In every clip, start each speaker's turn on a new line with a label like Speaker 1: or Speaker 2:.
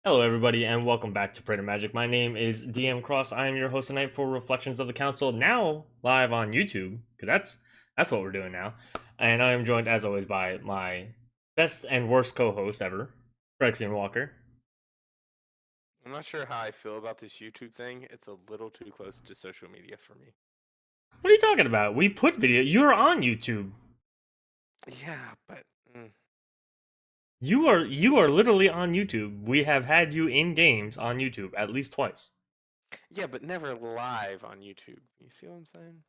Speaker 1: Hello, everybody, and welcome back to Praetor Magic. My name is DM Cross. I am your host tonight for Reflections of the Council, now live on YouTube, because that's what we're doing now. And I am joined, as always, by my best and worst co-host ever, Phyrexian Walker.
Speaker 2: I'm not sure how I feel about this YouTube thing. It's a little too close to social media for me.
Speaker 1: What are you talking about? We put video. You're on YouTube.
Speaker 2: Yeah, but
Speaker 1: You are literally on YouTube. We have had you in games on YouTube at least twice.
Speaker 2: but never live on YouTube. You see what I'm saying?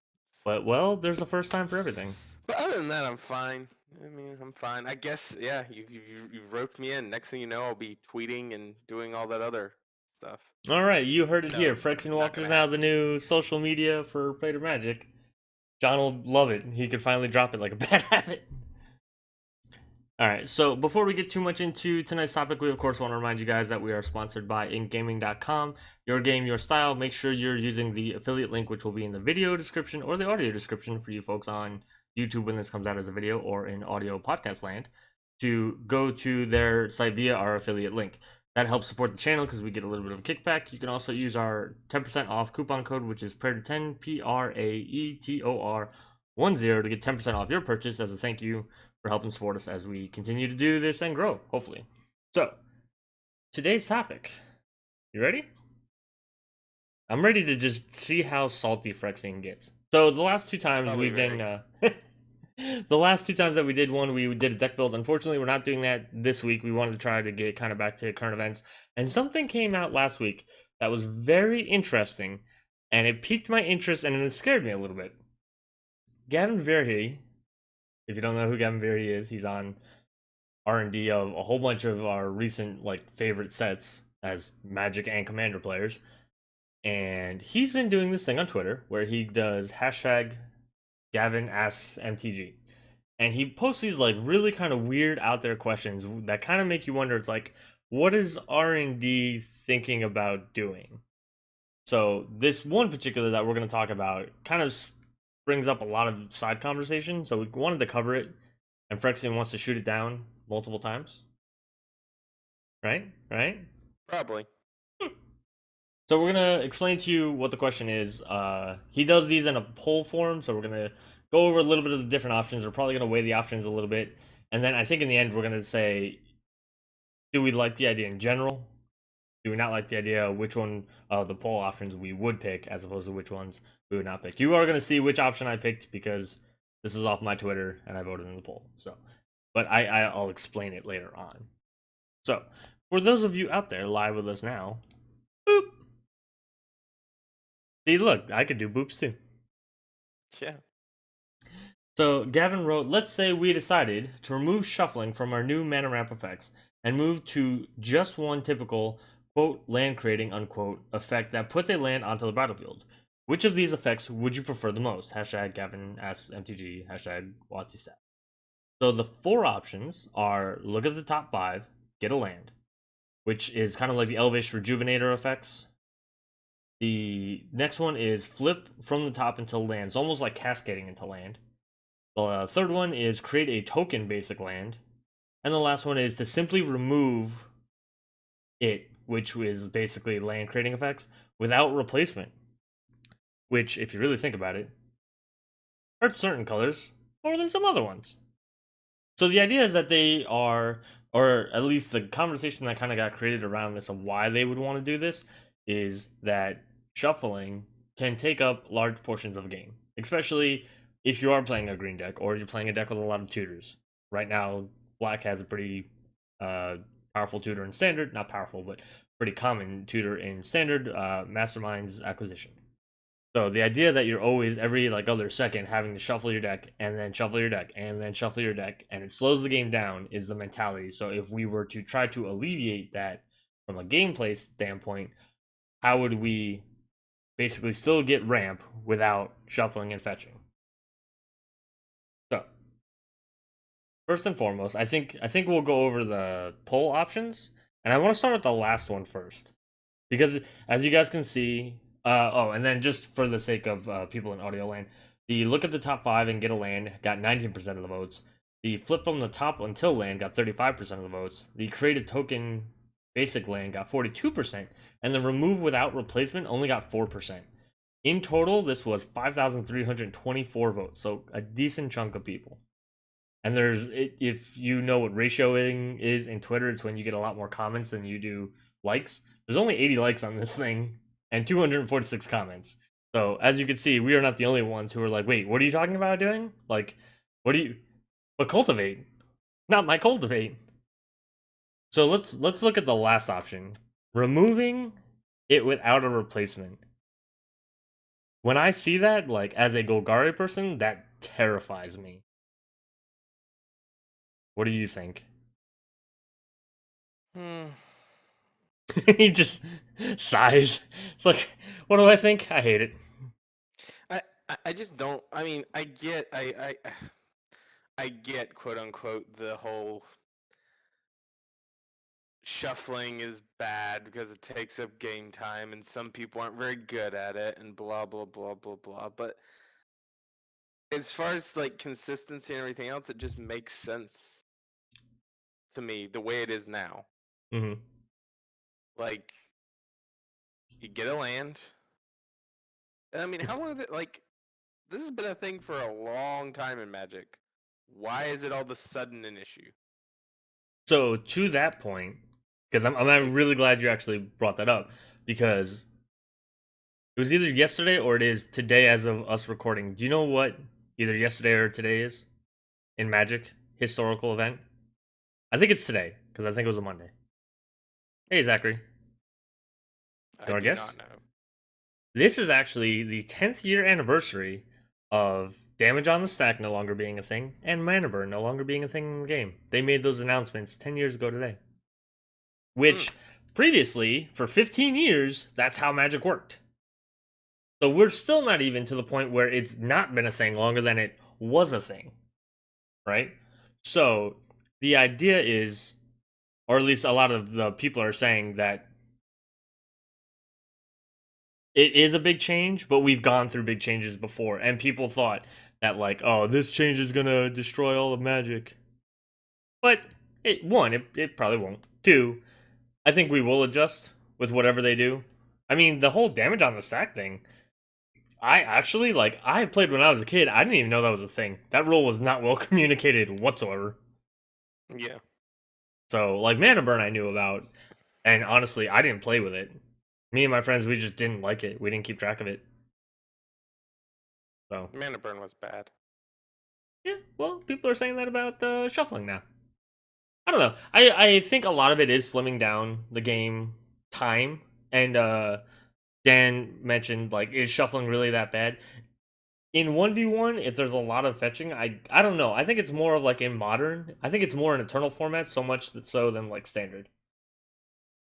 Speaker 1: But well, there's a first time for everything.
Speaker 2: But other than that, I'm fine. I mean, I'm fine. I guess, yeah, you've roped me in. Next thing you know, I'll be tweeting and doing all that other stuff.
Speaker 1: All right, you heard it
Speaker 2: No,
Speaker 1: here. Phyrexian
Speaker 2: not
Speaker 1: Walker
Speaker 2: gonna
Speaker 1: is now the
Speaker 2: happen.
Speaker 1: new social media for Praetor Magic. John will love it. He could finally drop it like a bad habit. Alright, so before we get too much into tonight's topic, we of course want to remind you guys that we are sponsored by inkgaming.com. Your game, your style. Make sure you're using the affiliate link, which will be in the video description or the audio description for you folks on YouTube when this comes out as a video, or in audio podcast land, to go to their site via our affiliate link. That helps support the channel because we get a little bit of a kickback. You can also use our 10% off coupon code, which is Praetor10, Praetor10 to get 10% off your purchase as a thank you for helping support us as we continue to do this and grow, hopefully. So, today's topic. You ready? I'm ready to just see how salty Phyrexian gets. So, the last two times we've been... the last two times that we did one, we did a deck build. Unfortunately, we're not doing that this week. We wanted to try to get kind of back to current events. And something came out last week that was very interesting, and it piqued my interest, and it scared me a little bit. Gavin Verhey, if you don't know who Gavin Verhey is, he's on R&D of a whole bunch of our recent favorite sets as Magic and Commander players. And he's been doing this thing on Twitter where he does hashtag Gavin asks MTG. And he posts these really kind of weird out there questions that kind of make you wonder, it's like, what is R&D thinking about doing? So this one particular that we're going to talk about kind of brings up a lot of side conversation, so we wanted to cover it, and Phyrexian wants to shoot it down multiple times. Right?
Speaker 2: Probably.
Speaker 1: So we're going to explain to you what the question is. He does these in a poll form, so we're going to go over a little bit of the different options. We're probably going to weigh the options a little bit, and then I think in the end we're going to say, do we like the idea in general? Do we not like the idea? Which one of the poll options we would pick, as opposed to which ones we would not pick? You are going to see which option I picked because this is off my Twitter and I voted in the poll. So, but I'll explain it later on. So, for those of you out there live with us now, boop. See, look, I could do boops too.
Speaker 2: Yeah.
Speaker 1: So Gavin wrote, let's say we decided to remove shuffling from our new mana ramp effects and move to just one typical, quote, land creating, unquote, effect that puts a land onto the battlefield. Which of these effects would you prefer the most? Hashtag Gavin asks MTG, hashtag WotCStat. So the four options are look at the top five, get a land, which is kind of like the Elvish Rejuvenator effects. The next one is flip from the top into lands, almost like cascading into land. The third one is create a token basic land. And the last one is to simply remove it, which is basically land creating effects, without replacement. Which, if you really think about it, hurts certain colors more than some other ones. So the idea is that they are, or at least the conversation that kind of got created around this of why they would want to do this, is that shuffling can take up large portions of a game, especially if you are playing a green deck or you're playing a deck with a lot of tutors. Right now, black has a pretty powerful tutor in standard, not powerful, but pretty common tutor in standard, Mastermind's Acquisition. So the idea that you're always every other second having to shuffle your deck and then shuffle your deck and then shuffle your deck, and it slows the game down, is the mentality. So if we were to try to alleviate that from a gameplay standpoint, how would we basically still get ramp without shuffling and fetching? So first and foremost, I think we'll go over the poll options, and I want to start with the last one first, because as you guys can see, and then just for the sake of people in audio land, the look at the top five and get a land got 19% of the votes. The flip from the top until land got 35% of the votes. The create a token basic land got 42%, and the remove without replacement only got 4%. In total, this was 5,324 votes, so a decent chunk of people. And if you know what ratioing is in Twitter, it's when you get a lot more comments than you do likes. There's only 80 likes on this thing and 246 comments. So as you can see, we are not the only ones who are like, wait, what are you talking about doing? Like, but cultivate, not my cultivate. So let's look at the last option, removing it without a replacement. When I see that, like, as a Golgari person, that terrifies me. What do you think? He just sighs. It's like, what do I think? I hate it.
Speaker 2: I just don't. I mean, I get quote unquote the whole shuffling is bad because it takes up game time and some people aren't very good at it and blah blah blah blah blah. But as far as like consistency and everything else, it just makes sense to me the way it is now.
Speaker 1: Mm-hmm.
Speaker 2: Like, you get a land. And I mean, how long is it? Like, this has been a thing for a long time in Magic. Why is it all of a sudden an issue?
Speaker 1: So to that point, because I'm really glad you actually brought that up, because it was either yesterday or it is today as of us recording. Do you know what either yesterday or today is in Magic historical event? I think it's today because I think it was a Monday. Hey Zachary, you want to guess?
Speaker 2: Not know.
Speaker 1: This is actually the 10th year anniversary of damage on the stack no longer being a thing and mana burn no longer being a thing in the game. They made those announcements 10 years ago today. Which previously, for 15 years, that's how Magic worked. So we're still not even to the point where it's not been a thing longer than it was a thing. Right? So the idea is, or at least a lot of the people are saying that it is a big change, but we've gone through big changes before, and people thought that, like, oh, this change is gonna destroy all of Magic. But it probably won't. Two, I think we will adjust with whatever they do. I mean, the whole damage on the stack thing, I actually, like, I played when I was a kid. I didn't even know that was a thing. That rule was not well communicated whatsoever.
Speaker 2: Yeah.
Speaker 1: So, like, Mana Burn I knew about, and honestly, I didn't play with it. Me and my friends, we just didn't like it. We didn't keep track of it. So
Speaker 2: Mana burn was bad.
Speaker 1: yeah, well, people are saying that about shuffling now. I don't know. I think a lot of it is slimming down the game time. And Dan mentioned, like, is shuffling really that bad? In 1v1, if there's a lot of fetching, I don't know. I think it's more of like in modern. I think it's more in eternal format so much so than like standard.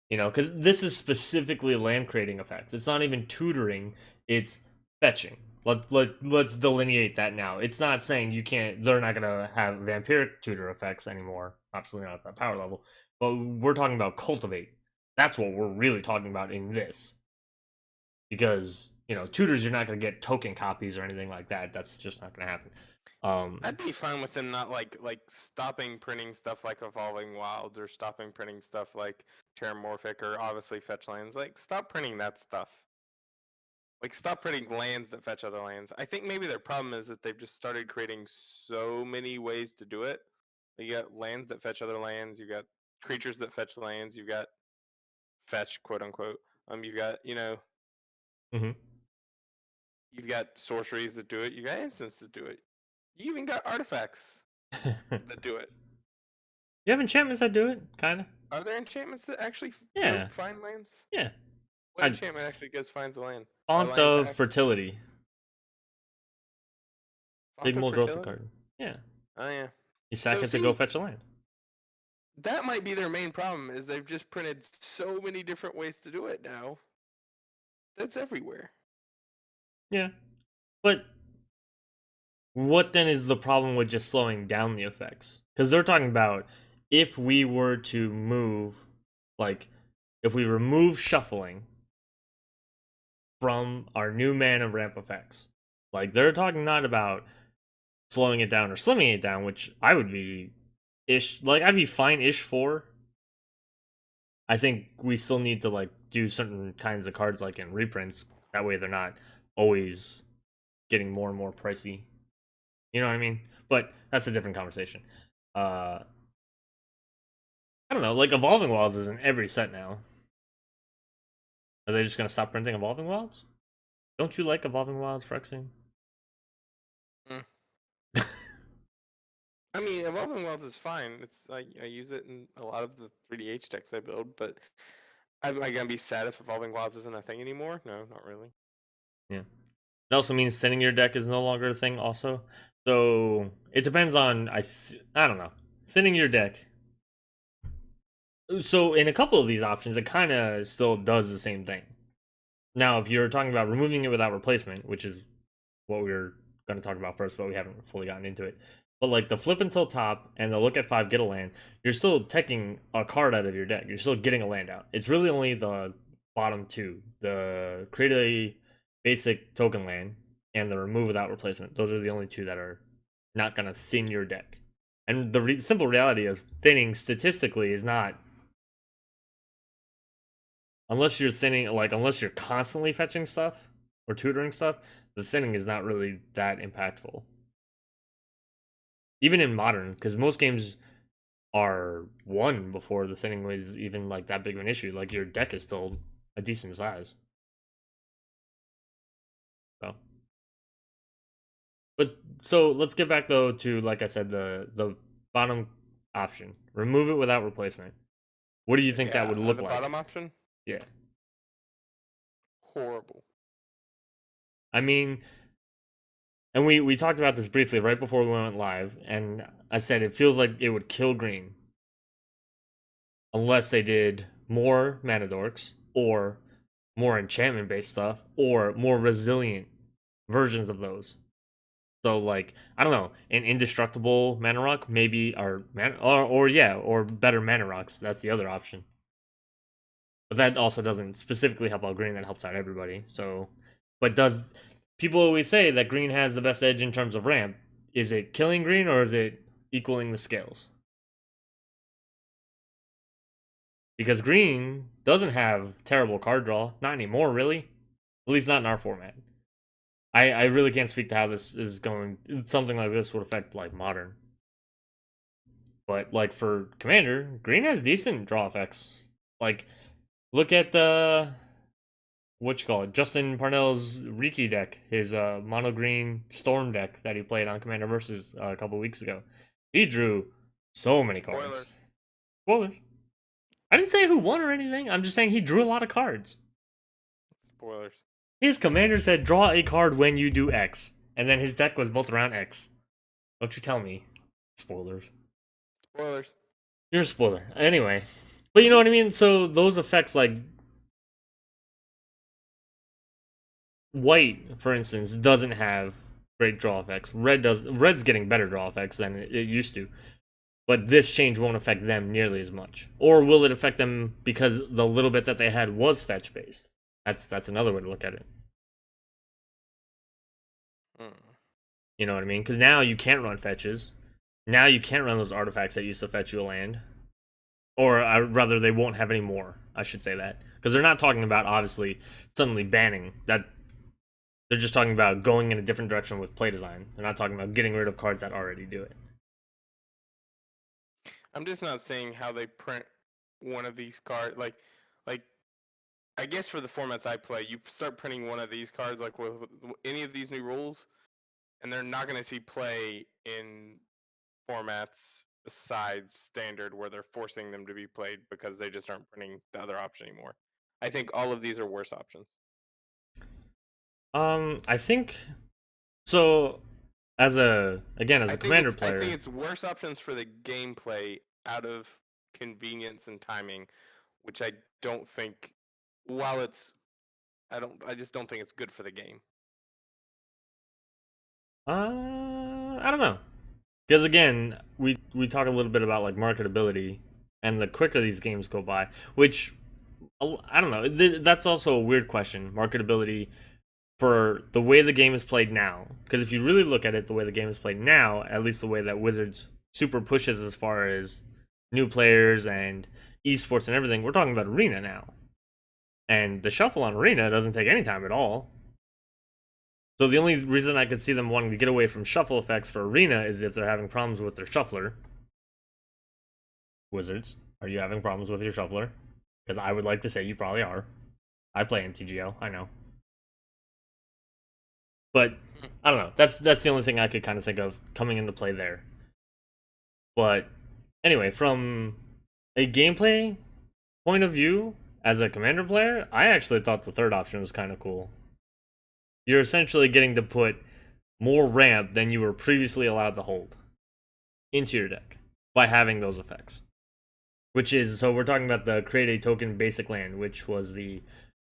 Speaker 1: You know, because this is specifically land creating effects. It's not even tutoring, it's fetching. Let's delineate that now. It's not saying you can't, they're not going to have vampiric tutor effects anymore. Absolutely not at that power level. But we're talking about cultivate. That's what we're really talking about in this. Because, you know, tutors, you're not going to get token copies or anything like that. That's just not going to happen.
Speaker 2: I'd be fine with them not like stopping printing stuff like Evolving Wilds or stopping printing stuff like Terramorphic or obviously fetch lands. Like, stop printing that stuff. Like, stop printing lands that fetch other lands. I think maybe their problem is that they've just started creating so many ways to do it. You got lands that fetch other lands. You got creatures that fetch lands. You got fetch, quote unquote. You got, you know,
Speaker 1: Mhm.
Speaker 2: you've got sorceries that do it. You got instants that do it. You even got artifacts that do it.
Speaker 1: You have enchantments that do it, kind of.
Speaker 2: Are there enchantments that actually
Speaker 1: Yeah.
Speaker 2: find lands?
Speaker 1: Yeah.
Speaker 2: What enchantment actually finds a land?
Speaker 1: Font of Fertility. Big
Speaker 2: Font of
Speaker 1: Muldrosal
Speaker 2: Fertility?
Speaker 1: card. Yeah.
Speaker 2: Oh, yeah.
Speaker 1: You sack it to go fetch a land.
Speaker 2: That might be their main problem, is they've just printed so many different ways to do it now. That's everywhere.
Speaker 1: Yeah. But what then is the problem with just slowing down the effects? Because they're talking about if we were to move, like, if we remove shuffling from our new mana ramp effects. Like, they're talking not about slowing it down or slimming it down, which I would be I'd be fine-ish for. I think we still need to like do certain kinds of cards like in reprints. That way they're not always getting more and more pricey. You know what I mean? But that's a different conversation. I don't know. Like Evolving Wilds is in every set now. Are they just gonna stop printing Evolving Wilds? Don't you like Evolving Wilds, Phyrexian?
Speaker 2: Mm. I mean, Evolving Wilds is fine. It's I use it in a lot of the 3DH decks I build, but am I gonna be sad if Evolving Wilds isn't a thing anymore? No, not really.
Speaker 1: Yeah. It also means thinning your deck is no longer a thing. Also, so it depends on I don't know, thinning your deck. So in a couple of these options, it kind of still does the same thing. Now, if you're talking about removing it without replacement, which is what we were going to talk about first, but we haven't fully gotten into it. But like the flip until top and the look at 5, get a land, you're still taking a card out of your deck. You're still getting a land out. It's really only the bottom two, the create a basic token land and the remove without replacement. Those are the only two that are not going to thin your deck. And the simple reality of thinning statistically is not, unless you're thinning, like unless you're constantly fetching stuff or tutoring stuff, the thinning is not really that impactful. Even in modern, because most games are won before the thinning was even like that big of an issue. Like your deck is still a decent size. So, but so let's get back though to, like I said, the bottom option. Remove it without replacement. What do you think that would look
Speaker 2: the
Speaker 1: like?
Speaker 2: bottom option?
Speaker 1: Yeah.
Speaker 2: Horrible.
Speaker 1: I mean, and we talked about this briefly right before we went live, and I said it feels like it would kill green unless they did more mana dorks or more enchantment based stuff or more resilient versions of those. So like I don't know, an indestructible mana rock maybe, or or better mana rocks. That's the other option. But that also doesn't specifically help out green. That helps out everybody. So, but does people always say that green has the best edge in terms of ramp? Is it killing green or is it equaling the scales? Because green doesn't have terrible card draw, not anymore, really. At least not in our format. I really can't speak to how this is going. Something like this would affect like modern. But like for commander, green has decent draw effects. Like look at what you call it, Justin Parnell's Riki deck, his mono green storm deck that he played on Commander Versus a couple weeks ago. He drew so many cards. Spoilers. I didn't say who won or anything. I'm just saying he drew a lot of cards.
Speaker 2: Spoilers.
Speaker 1: His commander said draw a card when you do X, and then his deck was built around X. Don't you tell me. Spoilers.
Speaker 2: Spoilers.
Speaker 1: You're a spoiler. Anyway. But you know what I mean? So those effects, like white, for instance, doesn't have great draw effects. Red's getting better draw effects than it used to. But this change won't affect them nearly as much. Or will it affect them because the little bit that they had was fetch based? That's another way to look at it. You know what I mean? Because now you can't run fetches. Now you can't run those artifacts that used to fetch you a land. Or rather, they won't have any more. I should say that. Because they're not talking about, obviously, suddenly banning. That they're just talking about going in a different direction with play design. They're not talking about getting rid of cards that already do it.
Speaker 2: I'm just not seeing how they print one of these cards. Like, I guess for the formats I play, you start printing one of these cards, like with any of these new rules, and they're not going to see play in formats besides standard where they're forcing them to be played because they just aren't printing the other option anymore. I think all of these are worse options.
Speaker 1: I think so. As a commander player,
Speaker 2: I think it's worse options for the gameplay out of convenience and timing, which I don't think. While it's, I just don't think it's good for the game.
Speaker 1: I don't know, because again, we talk a little bit about like marketability, and the quicker these games go by, which I don't know. That's also a weird question. Marketability for the way the game is played now. Because if you really look at it, the way the game is played now, at least the way that Wizards super pushes as far as new players and esports and everything. We're talking about arena now. And the shuffle on arena doesn't take any time at all. So the only reason I could see them wanting to get away from shuffle effects for arena is if they're having problems with their shuffler. Wizards, are you having problems with your shuffler? Because I would like to say you probably are. I play in TGO, I know. But I don't know. That's the only thing I could kind of think of coming into play there. But anyway, from a gameplay point of view, as a commander player, I actually thought the third option was kind of cool. You're essentially getting to put more ramp than you were previously allowed to hold into your deck by having those effects. Which is, so we're talking about the create a token basic land, which was the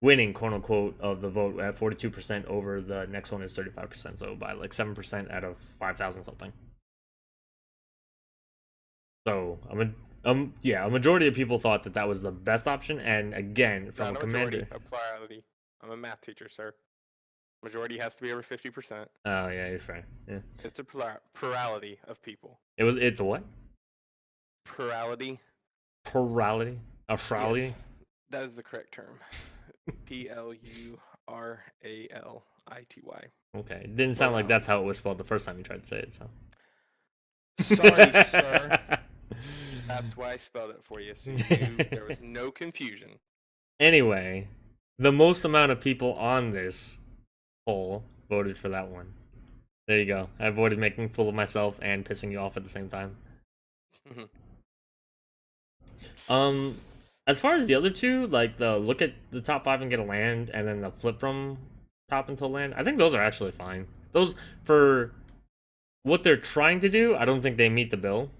Speaker 1: winning, quote unquote, of the vote at 42% over the next one is 35%, so by like 7% out of 5,000 something. So, yeah, a majority of people thought that was the best option, and again, from
Speaker 2: Not
Speaker 1: a commander.
Speaker 2: Majority, a plurality. I'm a math teacher, sir. Majority has to be over 50%.
Speaker 1: Oh, yeah, you're fair. Yeah.
Speaker 2: It's a plurality of people.
Speaker 1: It's a what?
Speaker 2: Plurality.
Speaker 1: Plurality? A plurality?
Speaker 2: Yes, that is the correct term. Plurality.
Speaker 1: Okay, it didn't sound like that's how it was spelled the first time you tried to say it, so.
Speaker 2: Sorry, sir. That's why I spelled it for you, so you knew there was no confusion.
Speaker 1: Anyway, the most amount of people on this poll voted for that one. There you go. I avoided making a fool of myself and pissing you off at the same time. As far as the other two, like the look at the top 5 and get a land, and then the flip from top until land, I think those are actually fine. Those, for what they're trying to do, I don't think they meet the bill.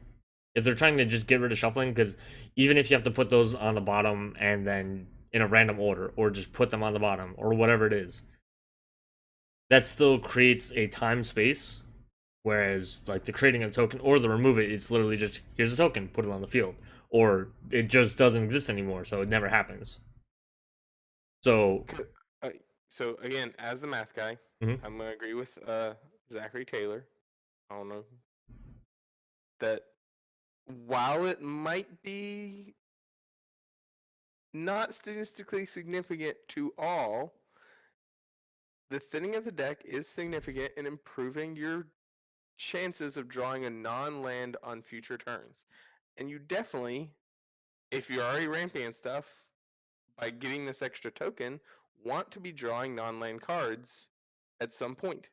Speaker 1: If they're trying to just get rid of shuffling, because even if you have to put those on the bottom and then in a random order, or just put them on the bottom, or whatever it is, that still creates a time space. Whereas, like, the creating a token or the remove it, it's literally just, here's a token, put it on the field. Or it just doesn't exist anymore, so it never happens. So
Speaker 2: again, as the math guy, I'm going to agree with Zachary Taylor. I don't know. That while it might be not statistically significant to all, the thinning of the deck is significant in improving your chances of drawing a non-land on future turns. And you definitely, if you're already ramping and stuff, by getting this extra token, want to be drawing non-land cards at some point.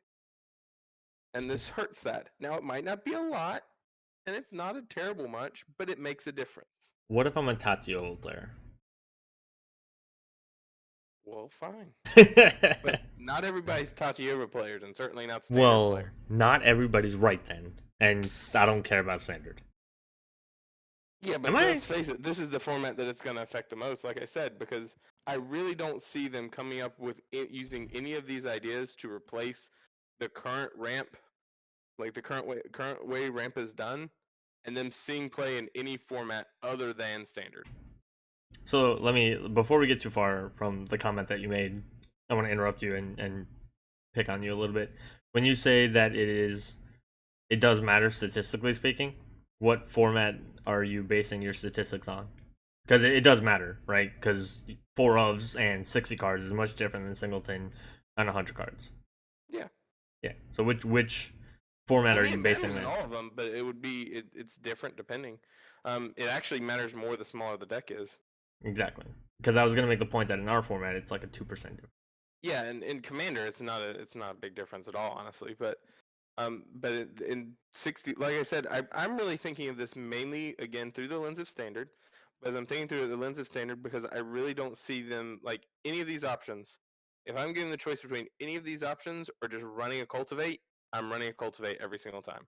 Speaker 2: And this hurts that. Now, it might not be a lot, and it's not a terrible much, but it makes a difference.
Speaker 1: What if I'm a Tatio player?
Speaker 2: Well, fine. But not everybody's Tatiova players, and certainly not standard players.
Speaker 1: Not everybody's right then, and I don't care about standard.
Speaker 2: Yeah, but let's face it, this is the format that it's going to affect the most, like I said, because I really don't see them coming up with using any of these ideas to replace the current ramp, like the current way ramp is done, and them seeing play in any format other than standard.
Speaker 1: So before we get too far from the comment that you made, I want to interrupt you and pick on you a little bit. When you say that it does matter statistically speaking, what format are you basing your statistics on? Because it does matter, right? Because 4 ofs and 60 cards is much different than singleton and 100 cards.
Speaker 2: Yeah.
Speaker 1: Yeah. So which format are you basing that?
Speaker 2: All of them, but it would be it's different depending. It actually matters more the smaller the deck is.
Speaker 1: Exactly. Because I was gonna make the point that in our format it's like a 2% difference.
Speaker 2: Yeah, and in Commander it's not a big difference at all, honestly. But in 60, like I said, I'm really thinking of this mainly again through the lens of standard. But I'm thinking through the lens of standard because I really don't see them like any of these options. If I'm given the choice between any of these options or just running a cultivate, I'm running a cultivate every single time.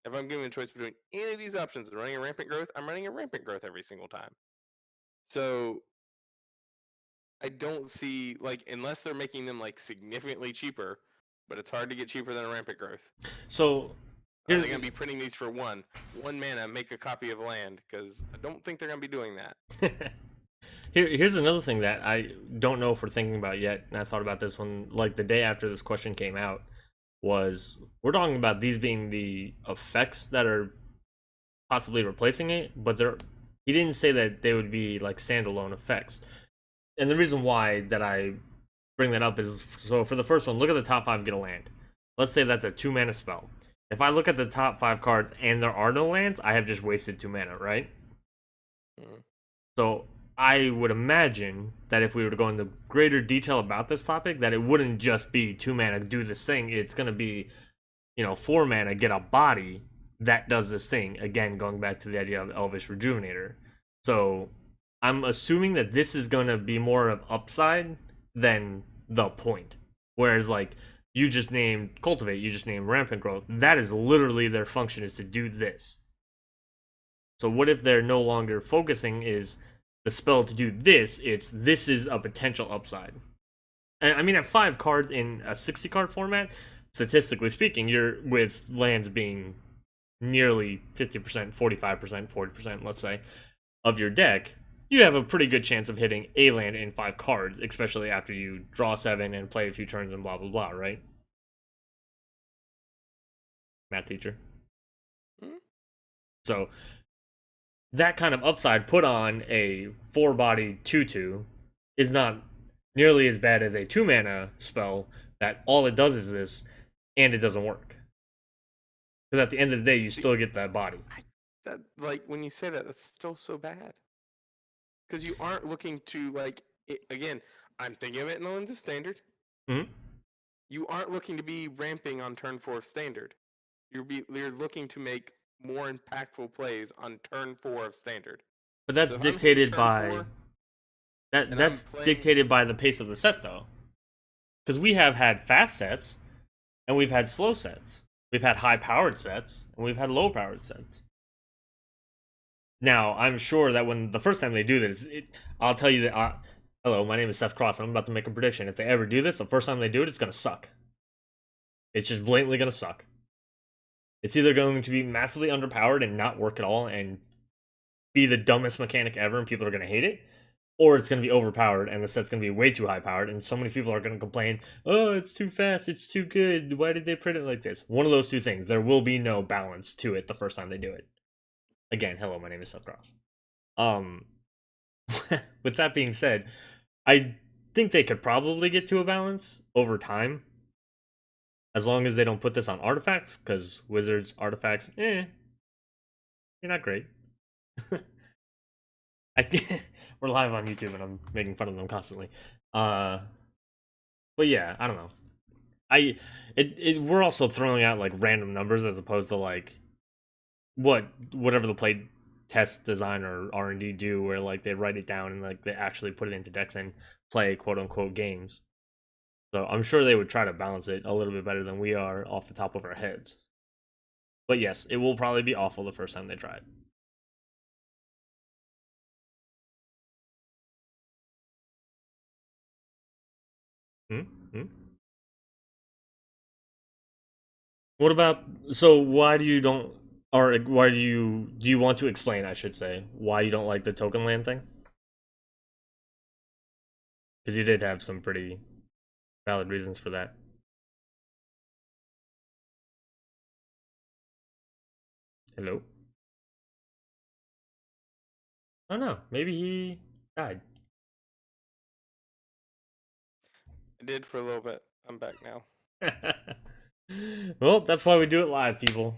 Speaker 2: If I'm given a choice between any of these options and running a rampant growth, I'm running a rampant growth every single time. So I don't see, like, unless they're making them like significantly cheaper, but it's hard to get cheaper than a rampant growth.
Speaker 1: So
Speaker 2: are they going to be printing these for one mana, make a copy of land? Because I don't think they're going to be doing that.
Speaker 1: Here's another thing that I don't know if we're thinking about yet, and I thought about this one like the day after this question came out. Was we're talking about these being the effects that are possibly replacing it, but they're He didn't say that they would be like standalone effects. And the reason why that I bring that up is, so for the first one, look at the top 5 get a land. Let's say that's a 2 mana spell. If I look at the top 5 cards and there are no lands, I have just wasted 2 mana, right?
Speaker 2: Mhm.
Speaker 1: So I would imagine that if we were to go into greater detail about this topic, that it wouldn't just be 2 mana do this thing. It's going to be, 4 mana get a body that does this thing. Again, going back to the idea of Elvish Rejuvenator. So I'm assuming that this is going to be more of upside than the point. Whereas, like, you just named Cultivate, you just named Rampant Growth. That is literally their function, is to do this. So what if they're no longer focusing is the spell to do this? This is a potential upside. And I mean, at 5 cards in a 60 card format, statistically speaking, you're with lands being nearly 50%, 45%, 40%, let's say, of your deck, you have a pretty good chance of hitting a land in 5 cards, especially after you draw 7 and play a few turns and blah blah blah, right? Math teacher.
Speaker 2: Mhm.
Speaker 1: So that kind of upside put on a 4-body 2/2 is not nearly as bad as a 2 mana spell that all it does is this, and it doesn't work. Because at the end of the day, you
Speaker 2: See,
Speaker 1: still get that body.
Speaker 2: that like when you say that, that's still so bad. Because you aren't looking to again. I'm thinking of it in the lens of standard.
Speaker 1: Mm-hmm.
Speaker 2: You aren't looking to be ramping on turn 4 of standard. You're looking to make more impactful plays on turn 4 of standard.
Speaker 1: But
Speaker 2: So
Speaker 1: that's
Speaker 2: if I'm hitting
Speaker 1: dictated
Speaker 2: turn
Speaker 1: by
Speaker 2: 4
Speaker 1: that.
Speaker 2: and I'm
Speaker 1: That's
Speaker 2: playing,
Speaker 1: dictated by the pace of the set, though. Because we have had fast sets, and we've had slow sets. We've had high-powered sets, and we've had low-powered sets. Now, I'm sure that when the first time they do this, I'll tell you that. Hello, my name is Seth Cross, and I'm about to make a prediction. If they ever do this, the first time they do it, it's gonna suck. It's just blatantly gonna suck. It's either going to be massively underpowered and not work at all, and be the dumbest mechanic ever, and people are gonna hate it, or it's gonna be overpowered, and the set's gonna be way too high powered, and so many people are gonna complain, "Oh, it's too fast, it's too good. Why did they print it like this?" One of those two things. There will be no balance to it the first time they do it. Again, hello, my name is Seth Cross. Um, with that being said, I think they could probably get to a balance over time, as long as they don't put this on artifacts, because wizards artifacts, you're not great. We're live on YouTube and I'm making fun of them constantly. Uh, but yeah, I don't know. We're also throwing out like random numbers as opposed to like whatever the play test design or R&D do, where like they write it down and like they actually put it into decks and play quote unquote games. So I'm sure they would try to balance it a little bit better than we are off the top of our heads. But yes, it will probably be awful the first time they try it. Hmm? Hmm? What about, so why do you don't, or why do you want to explain, I should say, why you don't like the token land thing? Because you did have some pretty valid reasons for that. Hello? Oh no, maybe he died.
Speaker 2: I did for a little bit. I'm back now.
Speaker 1: Well, that's why we do it live, people.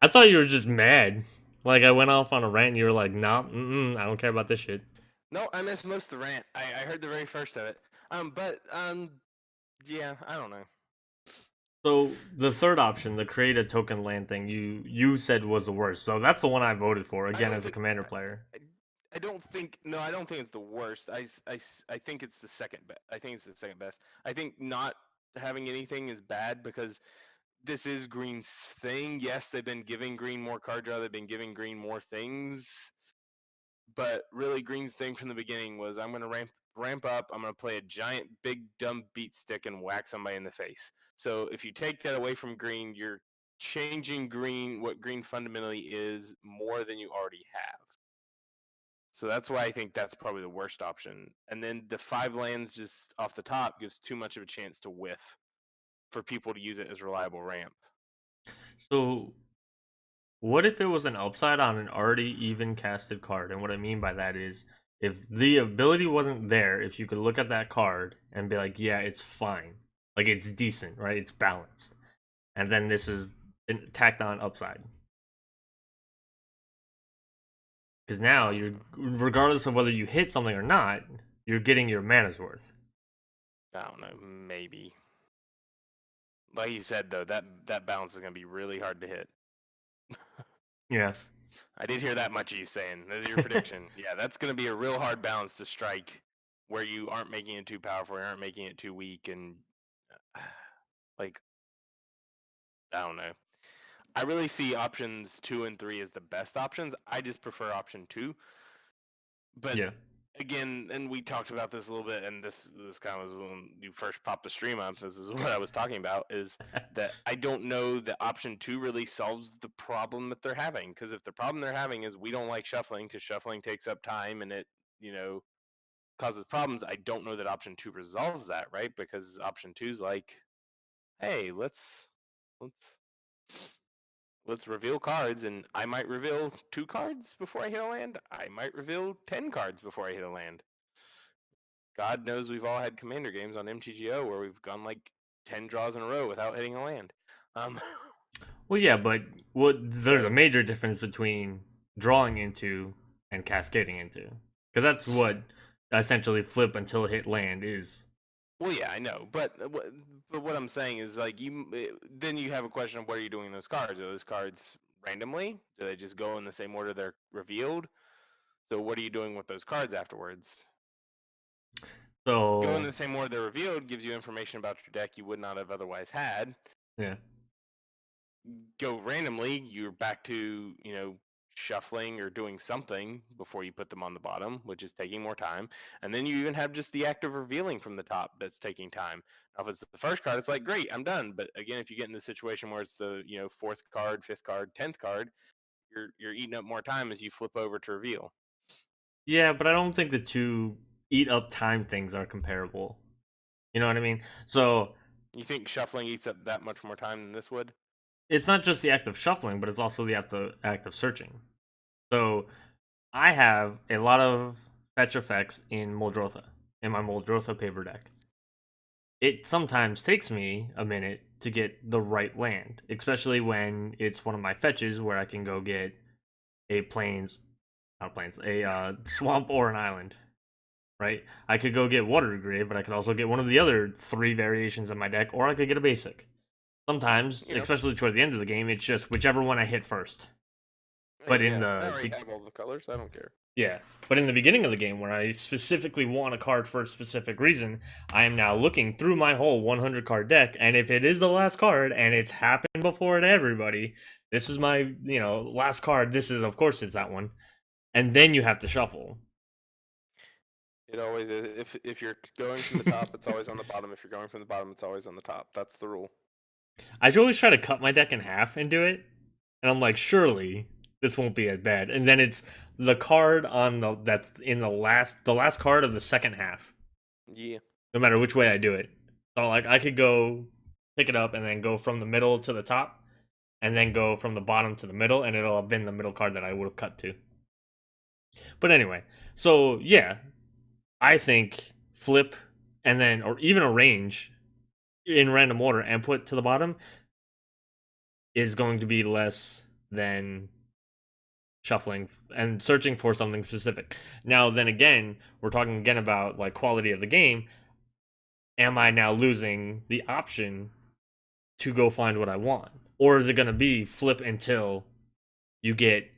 Speaker 1: I thought you were just mad. Like I went off on a rant and you were like, nah, I don't care about this shit.
Speaker 2: No, I missed most of the rant. I heard the very first of it. Yeah, I don't know.
Speaker 1: So the third option, the create a token land thing, you said was the worst. So that's the one I voted for,
Speaker 2: I
Speaker 1: again,
Speaker 2: don't
Speaker 1: as a
Speaker 2: think.
Speaker 1: commander player.
Speaker 2: I don't think. No, I don't think it's the worst. I think it's the second best. I think it's the second best. I think not having anything is bad because this is Green's thing. Yes, they've been giving Green more card draw. They've been giving Green more things. But really, Green's thing from the beginning was, I'm going to ramp up. I'm going to play a giant, big, dumb beat stick and whack somebody in the face. So if you take that away from Green, you're changing Green, what Green fundamentally is, more than you already have. So that's why I think that's probably the worst option. And then the 5 lands just off the top gives too much of a chance to whiff for people to use it as reliable ramp.
Speaker 1: So What if it was an upside on an already even casted card? And what I mean by that is, if the ability wasn't there, if you could look at that card and be like, yeah, it's fine. Like, it's decent, right? It's balanced. And then this is an tacked on upside. Because now you're, regardless of whether you hit something or not, you're getting your mana's worth.
Speaker 2: I don't know, maybe. Like you said, though, that balance is going to be really hard to hit.
Speaker 1: Yeah.
Speaker 2: I did hear that much of you saying. That's your prediction. Yeah, that's going to be a real hard balance to strike where you aren't making it too powerful, you aren't making it too weak, and like, I don't know. I really see options 2 and 3 as the best options. I just prefer option 2. But
Speaker 1: Yeah.
Speaker 2: again, and we talked about this a little bit, and this kind of was when you first popped the stream up. This is what I was talking about, is that I don't know that option 2 really solves the problem that they're having. Because if the problem they're having is we don't like shuffling because shuffling takes up time and it, causes problems, I don't know that option 2 resolves that, right? Because option 2 is like, hey, let's reveal cards, and I might reveal 2 cards before I hit a land. I might reveal 10 cards before I hit a land. God knows we've all had commander games on MTGO where we've gone like 10 draws in a row without hitting a land.
Speaker 1: Well, yeah, but there's a major difference between drawing into and cascading into. Because that's what essentially flip until hit land is.
Speaker 2: Well, yeah, I know, but what I'm saying is like then you have a question of what are you doing with those cards? Are those cards randomly? Do they just go in the same order they're revealed? So what are you doing with those cards afterwards? Go in
Speaker 1: So
Speaker 2: the same order they're revealed gives you information about your deck you would not have otherwise had.
Speaker 1: yeah.
Speaker 2: Go randomly, you're back to, shuffling or doing something before you put them on the bottom, which is taking more time. And then you even have just the act of revealing from the top that's taking time. Now, if it's the first card, it's like, great, I'm done. But again, if you get in the situation where it's the, fourth card, fifth card, 10th card, you're eating up more time as you flip over to reveal.
Speaker 1: Yeah, but I don't think the two eat up time things are comparable. You know what I mean? So
Speaker 2: You think shuffling eats up that much more time than this would?
Speaker 1: it's not just the act of shuffling, but it's also the act of searching. So I have a lot of fetch effects in Muldrotha, in my Muldrotha paper deck. It sometimes takes me a minute to get the right land, especially when it's one of my fetches where I can go get a swamp or an island, right? I could go get Water Grave, but I could also get one of the other 3 variations of my deck, or I could get a basic. Sometimes, especially toward the end of the game, it's just whichever one I hit first. But
Speaker 2: I already have all the colors. I don't care.
Speaker 1: Yeah, but in the beginning of the game, where I specifically want a card for a specific reason, I am now looking through my whole 100 card deck, and if it is the last card and it's happened before to everybody, this is my last card. This is, of course, it's that one, and then you have to shuffle.
Speaker 2: It always is. If you're going from the top, it's always on the bottom. If you're going from the bottom, it's always on the top. That's the rule.
Speaker 1: I always try to cut my deck in half and do it, and I'm like, surely this won't be as bad. And then it's the card that's in the last card of the second half.
Speaker 2: Yeah.
Speaker 1: No matter which way I do it. So like I could go pick it up and then go from the middle to the top, and then go from the bottom to the middle, and it'll have been the middle card that I would have cut to. But anyway, so yeah, I think flip and then or even arrange in random order and put to the bottom is going to be less than shuffling and searching for something specific. Now then again, we're talking again about like quality of the game. Am I now losing the option to go find what I want? Or is it going to be flip until you get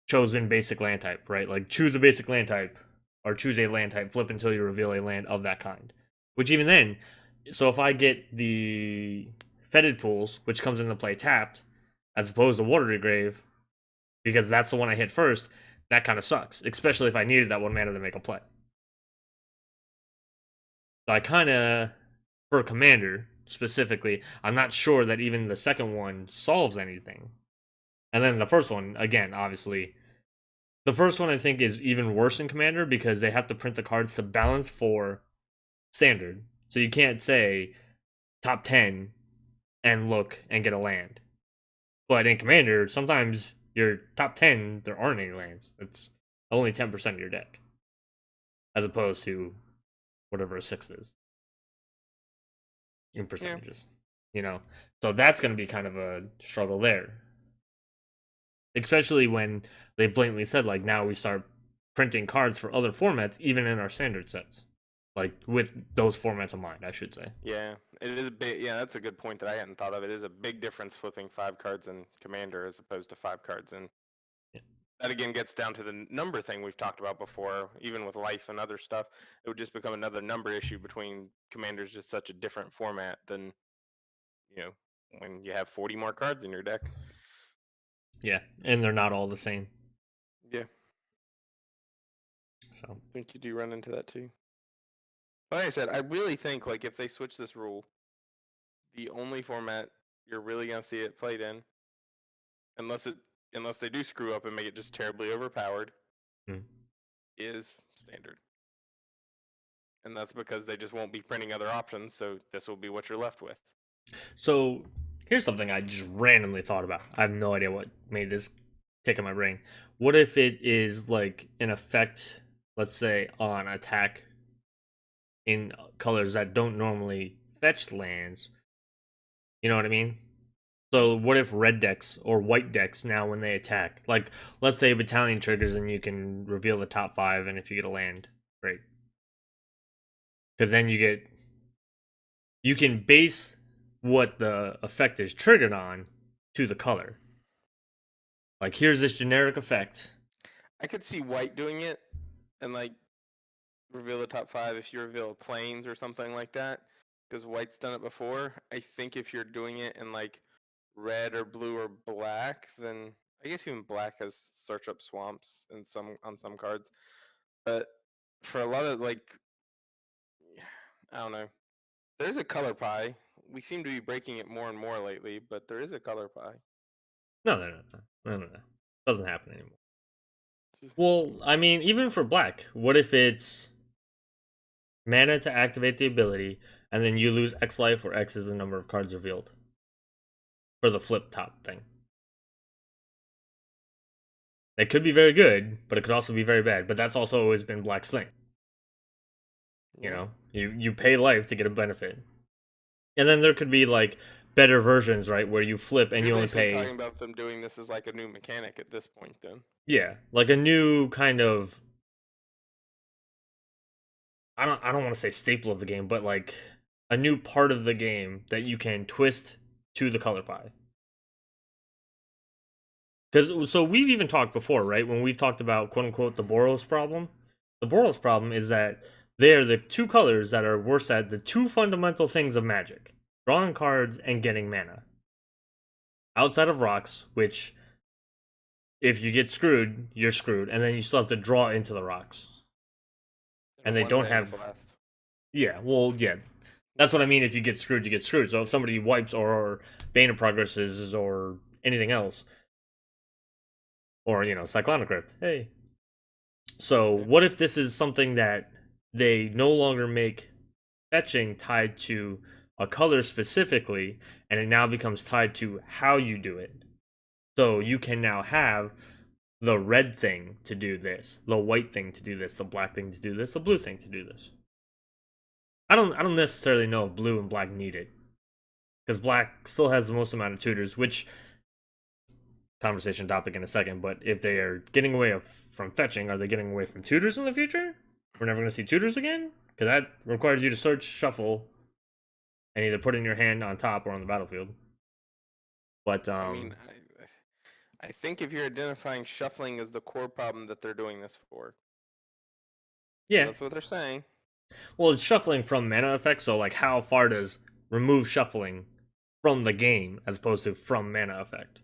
Speaker 1: chosen basic land type, right? Like choose a basic land type or choose a land type, flip until you reveal a land of that kind. Which even then, so if I get the Fetid Pools, which comes into play tapped, as opposed to Water Grave, because that's the one I hit first, that kind of sucks, especially if I needed that 1 mana to make a play. So I kind of, for Commander specifically, I'm not sure that even the second one solves anything. And then the first one, again, obviously, the first one I think is even worse in Commander because they have to print the cards to balance for Standard. So you can't say top 10 and look and get a land. But in Commander, sometimes your top 10, there aren't any lands. It's only 10% of your deck, as opposed to whatever a sixth is in
Speaker 2: Yeah.
Speaker 1: percentages. You know, so that's going to be kind of a struggle there, especially when they blatantly said like now we start printing cards for other formats, even in our standard sets, like with those formats in mind, I should say.
Speaker 2: Yeah, it is a big. Yeah, that's a good point that I hadn't thought of. It is a big difference flipping 5 cards in Commander as opposed to 5 cards in.
Speaker 1: Yeah.
Speaker 2: That again gets down to the number thing we've talked about before, even with life and other stuff. It would just become another number issue between Commander's just such a different format than, you know, when you have 40 more cards in your deck.
Speaker 1: Yeah, and they're not all the same.
Speaker 2: Yeah,
Speaker 1: So
Speaker 2: I think you do run into that too. Like I said, I really think like if they switch this rule, the only format you're really gonna see it played in, unless they do screw up and make it just terribly overpowered,
Speaker 1: mm.
Speaker 2: is standard. And that's because they just won't be printing other options, so this will be what you're left with.
Speaker 1: So here's something I just randomly thought about. I have no idea what made this tick in my brain. What if it is like an effect, let's say, on attack in colors that don't normally fetch lands? You know what I mean? So what if red decks or white decks now when they attack, like let's say a battalion triggers and you can reveal the top 5, and if you get a land, great. Because then you can base what the effect is triggered on to the color. Like here's this generic effect.
Speaker 2: I could see white doing it and like reveal the top 5 if you reveal planes or something like that, because white's done it before. I think if you're doing it in like red or blue or black, then I guess even black has search up swamps in on some cards. But for a lot of like, I don't know. There's a color pie. We seem to be breaking it more and more lately, but there is a color pie.
Speaker 1: No. Doesn't happen anymore. Well, I mean, even for black, what if it's mana to activate the ability, and then you lose X life, where X is the number of cards revealed for the flip top thing? It could be very good, but it could also be very bad. But that's also always been Black's thing. You
Speaker 2: Yeah.
Speaker 1: know, you pay life to get a benefit, and then there could be like better versions, right, where you flip and
Speaker 2: You're
Speaker 1: you only
Speaker 2: basically
Speaker 1: pay.
Speaker 2: talking about them doing this as like a new mechanic at this point, then.
Speaker 1: Yeah, like a new kind of. I don't want to say staple of the game, but like a new part of the game that you can twist to the color pie. Because so we've even talked before, right? When we've talked about quote unquote the Boros problem, the Boros problem is that they're the two colors that are worse at the two fundamental things of Magic: drawing cards and getting mana. Outside of rocks, which if you get screwed, you're screwed, and then you still have to draw into the rocks, and they
Speaker 2: One
Speaker 1: don't
Speaker 2: random
Speaker 1: have.
Speaker 2: blast.
Speaker 1: Yeah, well, yeah, that's what I mean. If you get screwed, you get screwed. So if somebody wipes or Bane of Progresses or anything else, or Cyclonic Rift, hey. So
Speaker 2: Yeah.
Speaker 1: what if this is something that they no longer make fetching tied to a color specifically, and it now becomes tied to how you do it? So you can now have the red thing to do this, the white thing to do this, the black thing to do this, the blue thing to do this. I don't necessarily know if blue and black need it, because black still has the most amount of tutors, which conversation topic in a second. But if they are getting away from fetching, are they getting away from tutors in the future? We're never going to see tutors again, because that requires you to search, shuffle, and either put in your hand on top or on the battlefield. But
Speaker 2: I mean, I think if you're identifying shuffling as the core problem that they're doing this for,
Speaker 1: yeah,
Speaker 2: that's what they're saying.
Speaker 1: well, it's shuffling from mana effects. So like, how far does remove shuffling from the game as opposed to from mana effect?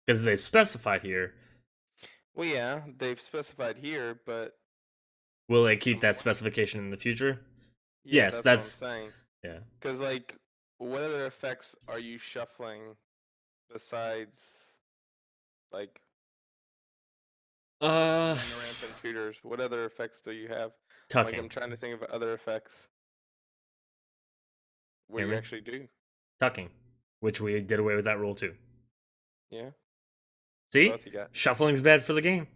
Speaker 1: Because they specified here.
Speaker 2: Well, yeah, they've specified here, but
Speaker 1: Will they keep that
Speaker 2: somewhat.
Speaker 1: specification in the future?
Speaker 2: Yeah,
Speaker 1: Yes,
Speaker 2: that's what I'm
Speaker 1: that's
Speaker 2: saying.
Speaker 1: yeah.
Speaker 2: Because like, what other effects are you shuffling besides like
Speaker 1: Uh,
Speaker 2: mana ramp and tutors? What other effects do you have? Like, I'm
Speaker 1: tucking.
Speaker 2: trying to think of other effects. What do
Speaker 1: Hear
Speaker 2: you
Speaker 1: me?
Speaker 2: actually do?
Speaker 1: Tucking, which we did away with that rule too.
Speaker 2: Yeah. What
Speaker 1: See?
Speaker 2: else you got?
Speaker 1: Shuffling's bad for the game.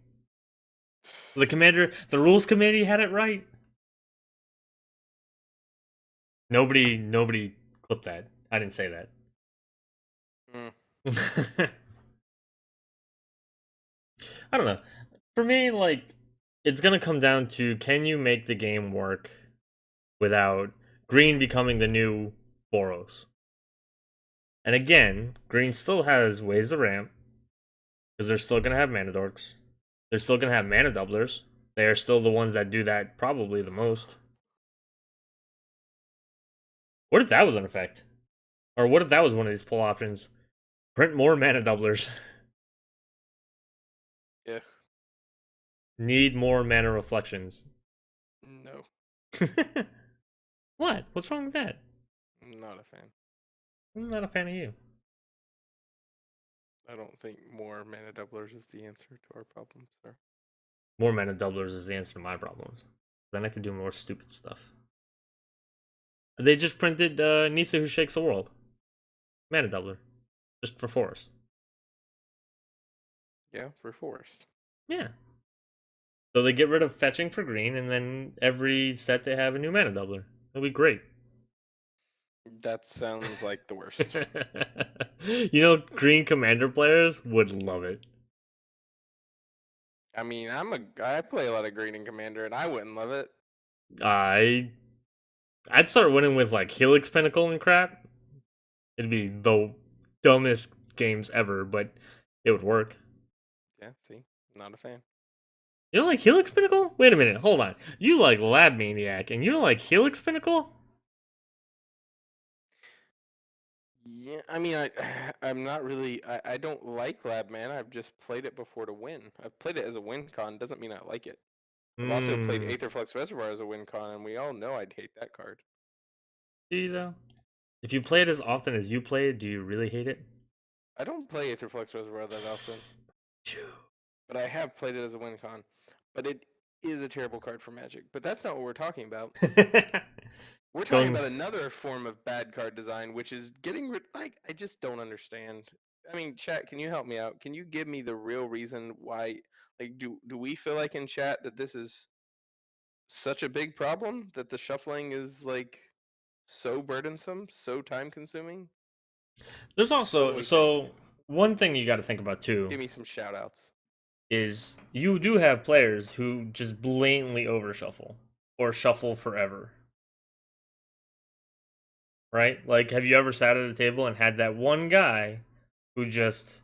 Speaker 1: The rules committee had it right. Nobody clipped that. I didn't say that. I don't know. For me, like, it's gonna come down to, can you make the game work without green becoming the new Boros? And again, green still has ways to ramp, because they're still gonna have mana dorks. They're still gonna have mana doublers. They are still the ones that do that probably the most. What if that was an effect? Or what if that was one of these pull options? Print more mana doublers.
Speaker 2: Yeah.
Speaker 1: Need more mana reflections.
Speaker 2: No.
Speaker 1: What? What's wrong with that?
Speaker 2: I'm not a fan.
Speaker 1: I'm not a fan of you.
Speaker 2: I don't think more mana doublers is the answer to our problems, sir.
Speaker 1: More mana doublers is the answer to my problems. Then I can do more stupid stuff. They just printed Nisa Who Shakes the World. Mana doubler. Just for forest.
Speaker 2: Yeah, for forest.
Speaker 1: Yeah. So they get rid of fetching for green, and then every set they have a new mana doubler. That'll be great.
Speaker 2: That sounds like the worst.
Speaker 1: You know, green commander players would love it.
Speaker 2: I mean, I play a lot of green in commander, and I wouldn't love it.
Speaker 1: I'd start winning with like Helix Pinnacle and crap. It'd be the dumbest games ever, but it would work.
Speaker 2: Yeah, see, not a fan.
Speaker 1: You don't like Helix Pinnacle? Wait a minute, hold on. You like Lab Maniac, and you don't like Helix Pinnacle?
Speaker 2: Yeah, I mean, I'm not really. I don't like Lab Man. I've just played it before to win. I've played it as a win con. Doesn't mean I like it. I've also played Aetherflux Reservoir as a win con, and we all know I'd hate that card.
Speaker 1: Do you though? If you play it as often as you play it, do you really hate it?
Speaker 2: I don't play Aetherflux Reservoir that often, but I have played it as a win con. But it is a terrible card for Magic. But that's not what we're talking about. We're talking about another form of bad card design, which is getting rid. Like, I just don't understand. I mean, chat, can you help me out? Can you give me the real reason why? Like, do we feel like in chat that this is such a big problem, that the shuffling is like so burdensome, so time consuming?
Speaker 1: There's also, so one thing you got to think about too.
Speaker 2: Give me some shout outs.
Speaker 1: Is you do have players who just blatantly overshuffle or shuffle forever. Right? Like, have you ever sat at a table and had that one guy who just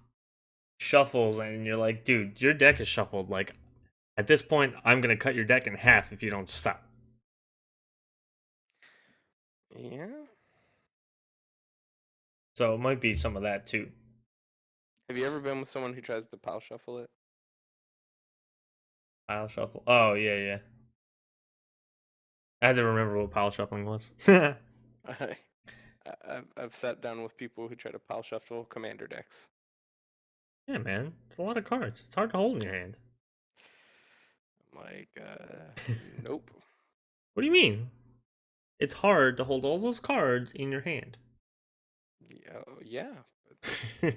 Speaker 1: shuffles and you're like, dude, your deck is shuffled. Like, at this point, I'm going to cut your deck in half if you don't stop.
Speaker 2: Yeah.
Speaker 1: So it might be some of that too.
Speaker 2: Have you ever been with someone who tries to pile shuffle it?
Speaker 1: Pile shuffle. Oh, yeah, yeah. I had to remember what pile shuffling was.
Speaker 2: I've sat down with people who try to pile shuffle commander decks.
Speaker 1: Yeah, man. It's a lot of cards. It's hard to hold in your hand.
Speaker 2: I'm like, nope.
Speaker 1: What do you mean? It's hard to hold all those cards in your hand.
Speaker 2: Yeah. But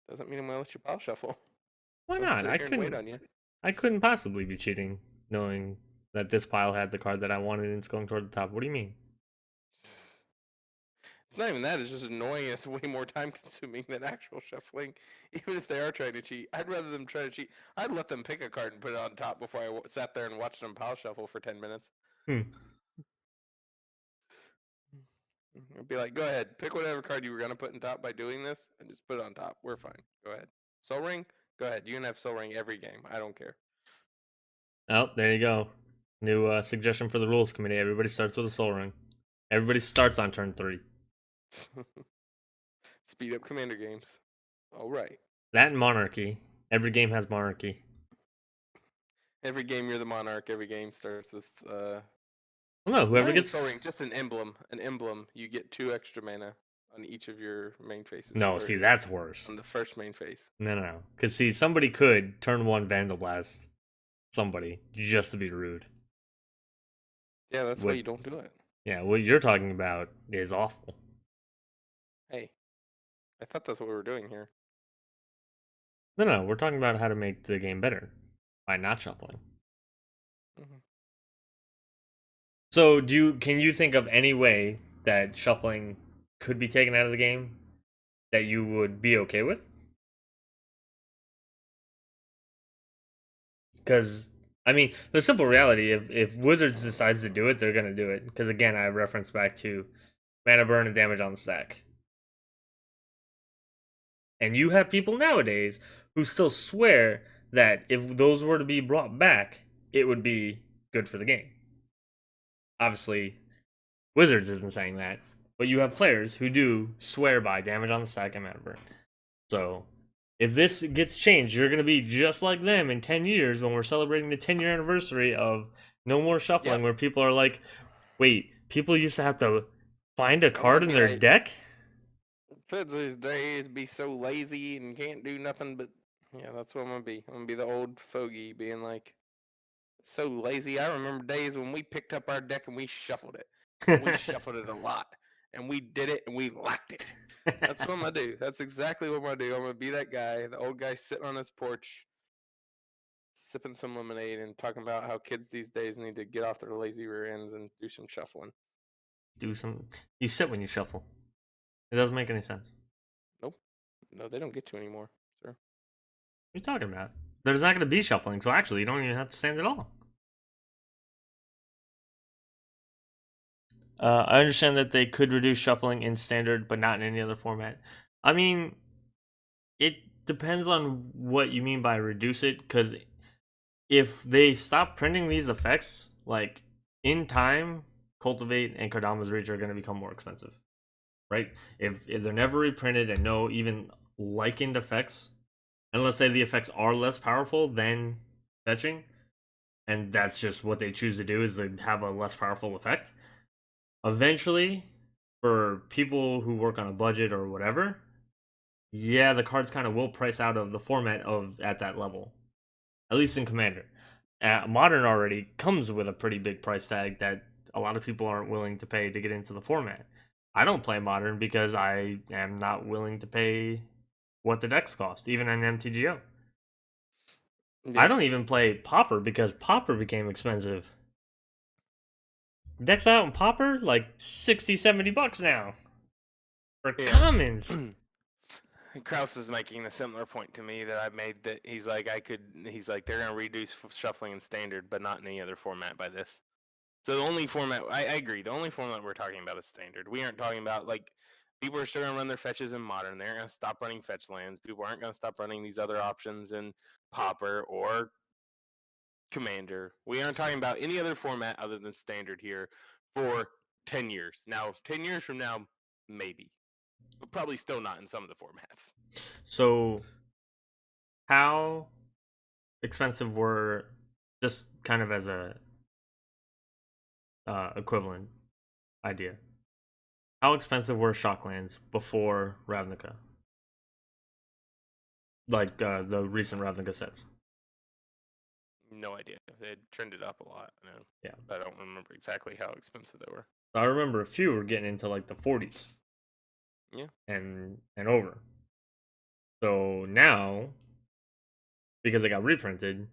Speaker 2: doesn't mean I'm gonna let you pile shuffle.
Speaker 1: Why
Speaker 2: Let's
Speaker 1: not?
Speaker 2: sit here and wait on you.
Speaker 1: I couldn't possibly be cheating, knowing that this pile had the card that I wanted and it's going toward the top. What do you mean?
Speaker 2: It's not even that. It's just annoying. It's way more time consuming than actual shuffling. Even if they are trying to cheat, I'd rather them try to cheat. I'd let them pick a card and put it on top before I sat there and watched them pile shuffle for 10 minutes. I'd be like, go ahead, pick whatever card you were gonna put in top by doing this, and just put it on top. We're fine. Go ahead. Soul Ring, go ahead. You can have Soul Ring every game. I don't care.
Speaker 1: Oh, there you go. New suggestion for the rules committee. Everybody starts with a soul ring. Everybody starts on turn 3.
Speaker 2: Speed up commander games. All right.
Speaker 1: That and monarchy. Every game has monarchy.
Speaker 2: Every game you're the monarch. Every game starts with
Speaker 1: Well, no, whoever gets
Speaker 2: Soul Ring, just an emblem. An emblem. You get 2 extra mana on each of your main faces.
Speaker 1: No, see, that's worse.
Speaker 2: On the first main face.
Speaker 1: No. Because, see, somebody could turn 1 Vandal Blast somebody just to be rude.
Speaker 2: Yeah, that's why you don't do it.
Speaker 1: Yeah, what you're talking about is awful.
Speaker 2: Hey, I thought that's what we were doing here.
Speaker 1: No, we're talking about how to make the game better by not shuffling.
Speaker 2: Mhm.
Speaker 1: So, can you think of any way that shuffling could be taken out of the game that you would be okay with? Because I mean, the simple reality, if Wizards decides to do it, they're gonna do it. Because again, I reference back to mana burn and damage on the stack, and you have people nowadays who still swear that if those were to be brought back, it would be good for the game. Obviously, Wizards isn't saying that, but you have players who do swear by damage on the stack and mana burn. So, if this gets changed, you're going to be just like them in 10 years when we're celebrating the 10-year anniversary of No More Shuffling,
Speaker 2: Yep.
Speaker 1: where people are like, wait, people used to have to find a
Speaker 2: I'm gonna
Speaker 1: card in
Speaker 2: be
Speaker 1: their
Speaker 2: like,
Speaker 1: deck?
Speaker 2: kids these days be so lazy and can't do nothing but. Yeah, that's what I'm gonna be. I'm gonna be the old fogey, being like so lazy. I remember days when we picked up our deck and we shuffled it, and we shuffled it a lot, and we did it and we liked it. That's what I'm gonna do. That's exactly what I'm gonna do. I'm gonna be that guy, the old guy sitting on his porch, sipping some lemonade and talking about how kids these days need to get off their lazy rear ends and do some shuffling.
Speaker 1: Do some. You sit when you shuffle. It doesn't make any sense.
Speaker 2: Nope. No, they don't get to anymore, sir.
Speaker 1: What are you talking about? There's not going to be shuffling, so actually, you don't even have to stand at all. I understand that they could reduce shuffling in standard, but not in any other format. I mean, it depends on what you mean by reduce it, because if they stop printing these effects, like in time, Cultivate and Kodama's Reach are going to become more expensive, right? If they're never reprinted and no even likened effects, and let's say the effects are less powerful than fetching, and that's just what they choose to do is they have a less powerful effect. Eventually, for people who work on a budget or whatever, yeah, the cards kind of will price out of the format of at that level, at least in Commander. Modern already comes with a pretty big price tag that a lot of people aren't willing to pay to get into the format. I don't play Modern because I am not willing to pay what the decks cost, even in MTGO. I
Speaker 2: Yeah.
Speaker 1: don't even play Pauper because Pauper became expensive. Decks out in Pauper like 60, $70 now for
Speaker 2: Yeah.
Speaker 1: commons.
Speaker 2: Kraus is making a similar point to me that I made, that he's like, he's like, they're going to reduce shuffling in standard, but not in any other format by this. So the only format, I agree, the only format we're talking about is standard. We aren't talking about, like, people are still going to run their fetches in modern. They're going to stop running fetch lands. People aren't going to stop running these other options in Pauper or Commander. We aren't talking about any other format other than standard here for 10 years. Now, 10 years from now, maybe, but probably still not in some of the formats.
Speaker 1: So, how expensive were, just kind of as a equivalent idea, how expensive were Shocklands before Ravnica? Like the recent Ravnica sets.
Speaker 2: No idea. They trended up a lot. I know.
Speaker 1: Yeah.
Speaker 2: I don't remember exactly how expensive they were.
Speaker 1: I remember a few were getting into like the 40s.
Speaker 2: Yeah.
Speaker 1: And over. So now, because they got reprinted,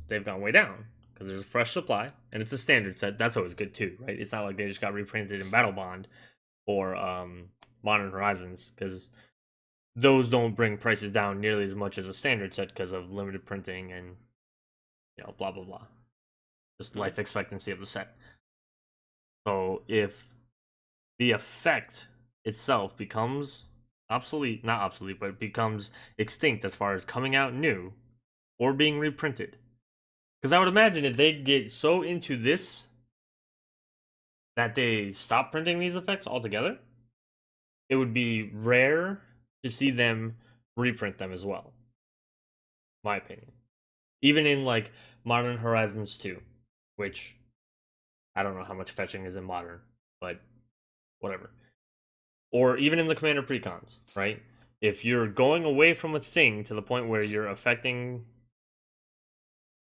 Speaker 1: they've gone way down because there's a fresh supply and it's a standard set. That's always good too, right? It's not like they just got reprinted in Battle Bond or Modern Horizons, because those don't bring prices down nearly as much as a standard set because of limited printing and blah blah blah. Just
Speaker 2: Mm-hmm.
Speaker 1: life expectancy of the set. So if the effect itself becomes obsolete, not obsolete, but it becomes extinct as far as coming out new or being reprinted. Because I would imagine if they get so into this that they stop printing these effects altogether, it would be rare to see them reprint them as well. My opinion. Even in like Modern Horizons 2, which I don't know how much fetching is in Modern, but whatever. Or even in the Commander precons, right? If you're going away from a thing to the point where you're affecting,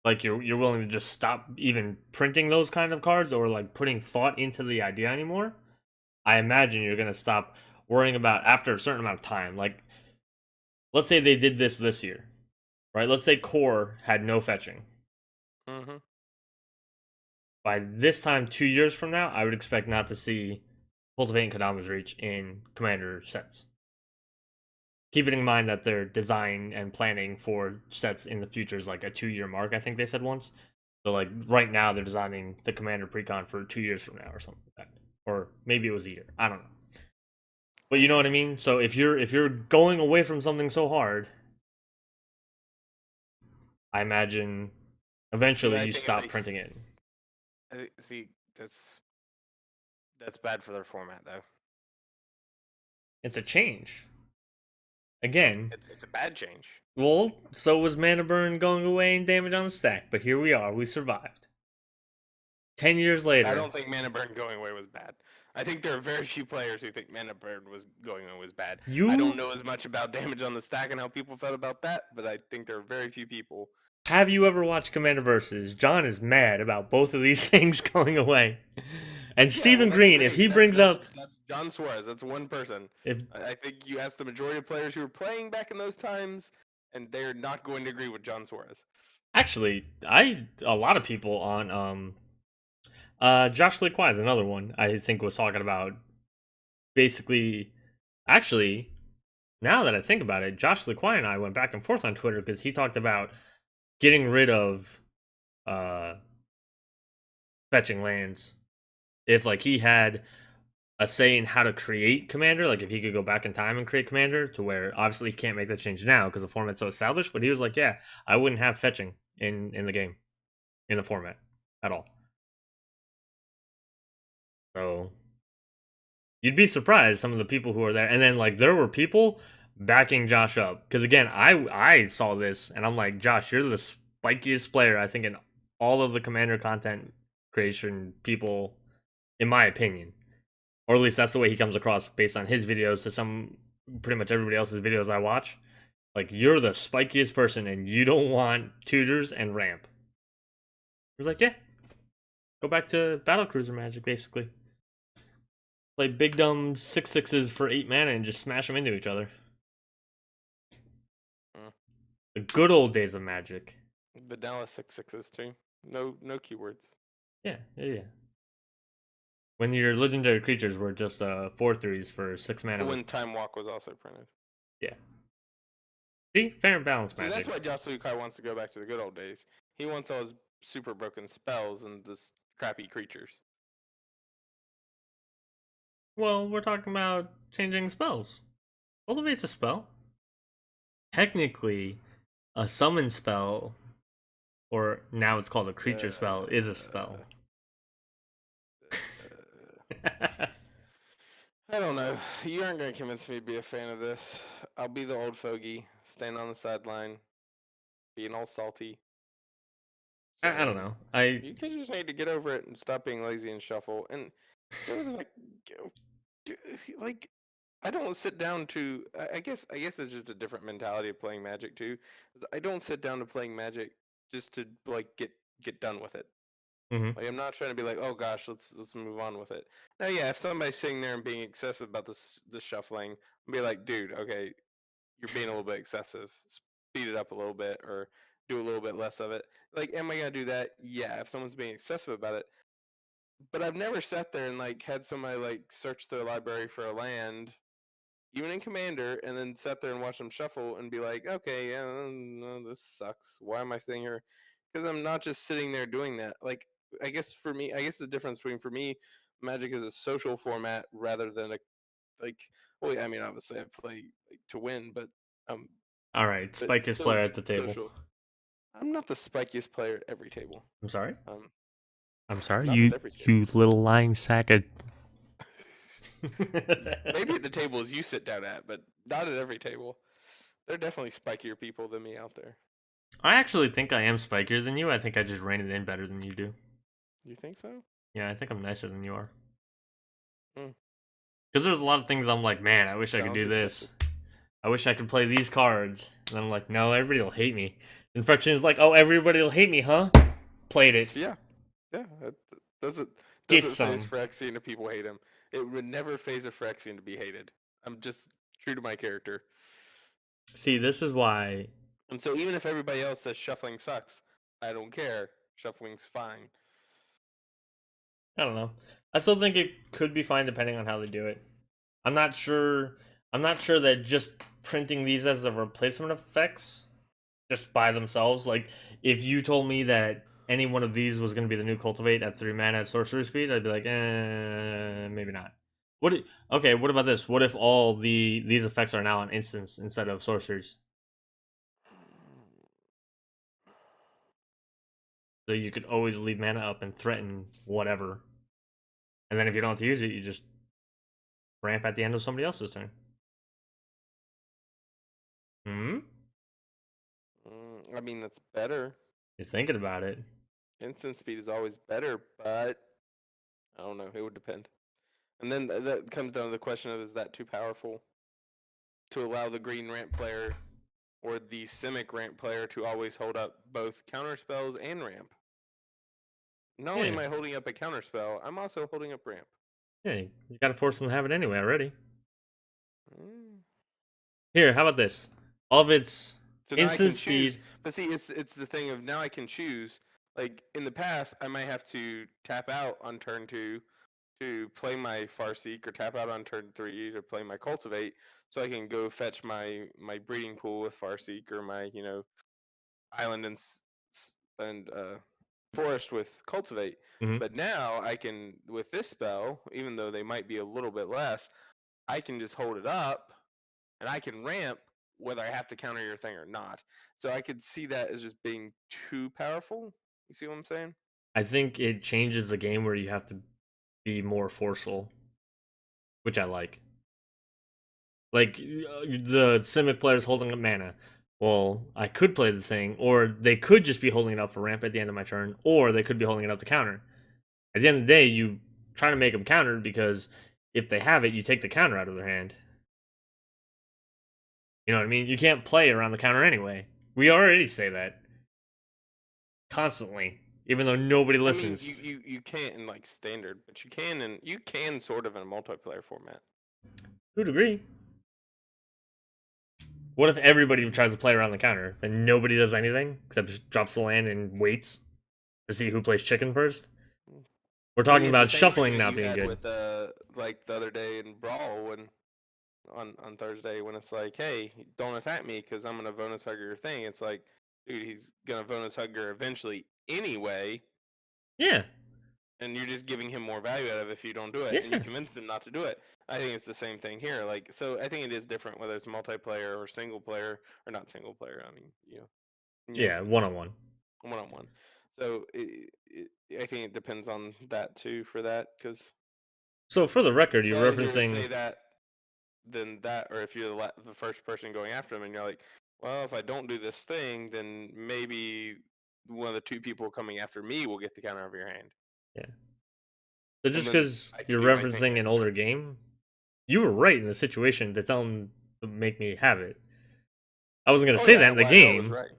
Speaker 1: like you're willing to just stop even printing those kind of cards or like putting thought into the idea anymore, I imagine you're gonna stop worrying about after a certain amount of time. Like, let's say they did this year. right? Let's say core had no fetching.
Speaker 2: Mm-hmm.
Speaker 1: By this time, 2 years from now, I would expect not to see Cultivating Kodama's Reach in Commander sets. Keeping in mind that they're design and planning for sets in the future is like a 2 year mark, I think they said once. So like right now they're designing the Commander Precon for 2 years from now or something like that. Or maybe it was a year. I don't know. But you know what I mean? So if you're going away from something so hard, I imagine
Speaker 2: See, but
Speaker 1: eventually
Speaker 2: I
Speaker 1: you
Speaker 2: think if
Speaker 1: stop printing it.
Speaker 2: see, that's bad for their format, though.
Speaker 1: It's a change. Again,
Speaker 2: It's a bad change.
Speaker 1: well, so was mana burn going away and damage on the stack, but here we are, we survived. 10 years
Speaker 2: I
Speaker 1: later.
Speaker 2: don't think mana burn going away was bad. I think there are very few players who think mana burn was going away was bad. I don't know as much about damage on the stack and how people felt about that, but I think there are very few people.
Speaker 1: Have you ever watched Commander Versus? John is mad about both of these things going away. And
Speaker 2: Yeah, well,
Speaker 1: Stephen
Speaker 2: that's
Speaker 1: Green, if
Speaker 2: great.
Speaker 1: he brings up
Speaker 2: That's John Suarez. That's one person.
Speaker 1: if
Speaker 2: I think you ask the majority of players who were playing back in those times, and they're not going to agree with John Suarez.
Speaker 1: actually a lot of people on Josh Liquai is another one I think was talking about basically actually now that I think about it, Josh Liquai and I went back and forth on Twitter because he talked about getting rid of uh fetching lands if like he had a say in how to create Commander, like if he could go back in time and create Commander to where obviously he can't make that change now because the format's so established, but he was like, yeah, I wouldn't have fetching in the game, in the format at all. So you'd be surprised some of the people who are there. And then like there were people backing Josh up. Because again, I saw this and I'm like, Josh, you're the spikiest player, I think, in all of the Commander content creation people, in my opinion. Or at least that's the way he comes across based on his videos to some pretty much everybody else's videos I watch. Like you're the spikiest person and you don't want tutors and ramp. He was like, yeah. Go back to Battlecruiser Magic, basically. Play big dumb 6/6s for 8 mana and just smash them into each other.
Speaker 2: Mm.
Speaker 1: The good old days of Magic.
Speaker 2: Vanilla 6/6s too. No keywords.
Speaker 1: Yeah. When your legendary creatures were just 4/3s for 6 mana.
Speaker 2: When Time Walk was also printed.
Speaker 1: Yeah. See? Fair and balanced
Speaker 2: See,
Speaker 1: Magic.
Speaker 2: that's why Josh Lukai wants to go back to the good old days. He wants all his super broken spells and this crappy creatures.
Speaker 1: Well, we're talking about changing spells. Cultivate's a spell. Technically, a summon spell, or now it's called a creature spell, is a spell.
Speaker 2: I don't know. You aren't going to convince me to be a fan of this. I'll be the old fogey, staying on the sideline, being all salty.
Speaker 1: I don't know.
Speaker 2: You could just need to get over it and stop being lazy and shuffle. And like, I don't sit down to. I guess it's just a different mentality of playing Magic too. I don't sit down to playing Magic just to like get done with it.
Speaker 1: Mhm.
Speaker 2: Like I'm not trying to be like, oh gosh, let's move on with it. Now, yeah, if somebody's sitting there and being excessive about the shuffling, I'll be like, dude, okay, you're being a little bit excessive. Speed it up a little bit or do a little bit less of it. Like, am I gonna do that? Yeah, if someone's being excessive about it. But I've never sat there and like had somebody like search their library for a land, even in Commander, and then sat there and watch them shuffle and be like, okay, yeah, no, this sucks. Why am I sitting here? Because I'm not just sitting there doing that. Like, I guess for me, I guess the difference between for me, Magic is a social format rather than a like. Well, yeah, I mean, obviously I play like, to win, um,
Speaker 1: All right,
Speaker 2: but
Speaker 1: spikiest
Speaker 2: still
Speaker 1: player at the table.
Speaker 2: social. I'm not the spikiest player at every table.
Speaker 1: I'm sorry.
Speaker 2: Um,
Speaker 1: I'm sorry.
Speaker 2: not at every table.
Speaker 1: You little lying sack of.
Speaker 2: Maybe at the tables you sit down at, but not at every table. There are definitely spikier people than me out there.
Speaker 1: I actually think I am spikier than you. I think I just rein it in better than you do.
Speaker 2: You think so?
Speaker 1: Yeah, I think I'm nicer than you are.
Speaker 2: Hmm.
Speaker 1: Because there's a lot of things I'm like, man, I wish I could do this. I wish I could play these cards. And I'm like, no, everybody will hate me. And Phyrexian is like, oh, everybody will hate me, huh? Played it.
Speaker 2: Yeah. Doesn't
Speaker 1: Get
Speaker 2: phase
Speaker 1: some.
Speaker 2: Phyrexian if people hate him. It would never phase a Phyrexian to be hated. I'm just true to my character.
Speaker 1: See, this is why
Speaker 2: And so even if everybody else says shuffling sucks, I don't care. Shuffling's fine.
Speaker 1: I don't know. I still think it could be fine depending on how they do it. I'm not sure. I'm not sure that just printing these as a replacement effects, just by themselves. Like, if you told me that any one of these was going to be the new cultivate at 3 mana at sorcery speed, I'd be like, maybe not. Okay, what about this? What if all these effects are now on instants instead of sorceries? So you could always leave mana up and threaten whatever. And then if you don't have to use it, you just ramp at the end of somebody else's turn. Hmm?
Speaker 2: I mean, that's better.
Speaker 1: You're thinking about it.
Speaker 2: Instant speed is always better, but I don't know. It would depend. And then that comes down to the question of, is that too powerful to allow the green ramp player or the Simic ramp player to always hold up both counter spells and ramp? Not only am I holding up a counter spell, I'm also holding up ramp.
Speaker 1: Yeah, you gotta force them to have it anyway already.
Speaker 2: Mm.
Speaker 1: Here, how about this? All of its
Speaker 2: So now I
Speaker 1: instant
Speaker 2: can choose.
Speaker 1: speed.
Speaker 2: But see, it's the thing of now I can choose. Like in the past, I might have to tap out on turn 2 to play my Farseek, or tap out on turn 3 to play my Cultivate, so I can go fetch my breeding pool with Farseek, or my island and forest with Cultivate.
Speaker 1: Mhm.
Speaker 2: But now I can, with this spell, even though they might be a little bit less, I can just hold it up and I can ramp whether I have to counter your thing or not. So I could see that as just being too powerful. You see what I'm saying?
Speaker 1: I think it changes the game where you have to be more forceful, which I like. Like the Simic players holding up mana. Well, I could play the thing, or they could just be holding it up for ramp at the end of my turn, or they could be holding it up to counter. At the end of the day, you try to make them counter because if they have it, you take the counter out of their hand. You know what I mean? You can't play around the counter anyway. We already say that constantly, even though nobody
Speaker 2: I mean,
Speaker 1: listens.
Speaker 2: you can't in like standard, but you can sort of in a multiplayer format.
Speaker 1: To a degree. What if everybody tries to play around the counter? Then nobody does anything except just drops the land and waits to see who plays chicken first? We're
Speaker 2: I mean,
Speaker 1: talking
Speaker 2: it's the
Speaker 1: about
Speaker 2: same thing
Speaker 1: shuffling
Speaker 2: that
Speaker 1: not
Speaker 2: you
Speaker 1: being
Speaker 2: had
Speaker 1: good.
Speaker 2: with like the other day in Brawl, when on Thursday, when it's like, hey, don't attack me because I'm gonna bonus hugger your thing. It's like, dude, he's gonna bonus hugger eventually anyway,
Speaker 1: Yeah,
Speaker 2: and you're just giving him more value out of it if you don't do it, and you
Speaker 1: yeah,
Speaker 2: convince him not to do it. I think it's the same thing here. Like, so I think it is different whether it's multiplayer or single player, or not single player. I mean,
Speaker 1: yeah, one on one.
Speaker 2: one on one. So I think it depends on that too for that, because
Speaker 1: So for the record,
Speaker 2: it's
Speaker 1: you're
Speaker 2: a lot easier to
Speaker 1: referencing.
Speaker 2: say that than that, or if you're the first person going after them and you're like, well, if I don't do this thing, then maybe one of the two people coming after me will get the counter of your hand.
Speaker 1: Yeah. So
Speaker 2: And
Speaker 1: just
Speaker 2: then
Speaker 1: because
Speaker 2: I think
Speaker 1: you're
Speaker 2: you might think
Speaker 1: referencing an
Speaker 2: different.
Speaker 1: older game, you were right in the situation to tell them to make me have it. I wasn't gonna
Speaker 2: Oh
Speaker 1: say that
Speaker 2: yeah,
Speaker 1: in the
Speaker 2: well I know it was
Speaker 1: game.
Speaker 2: right.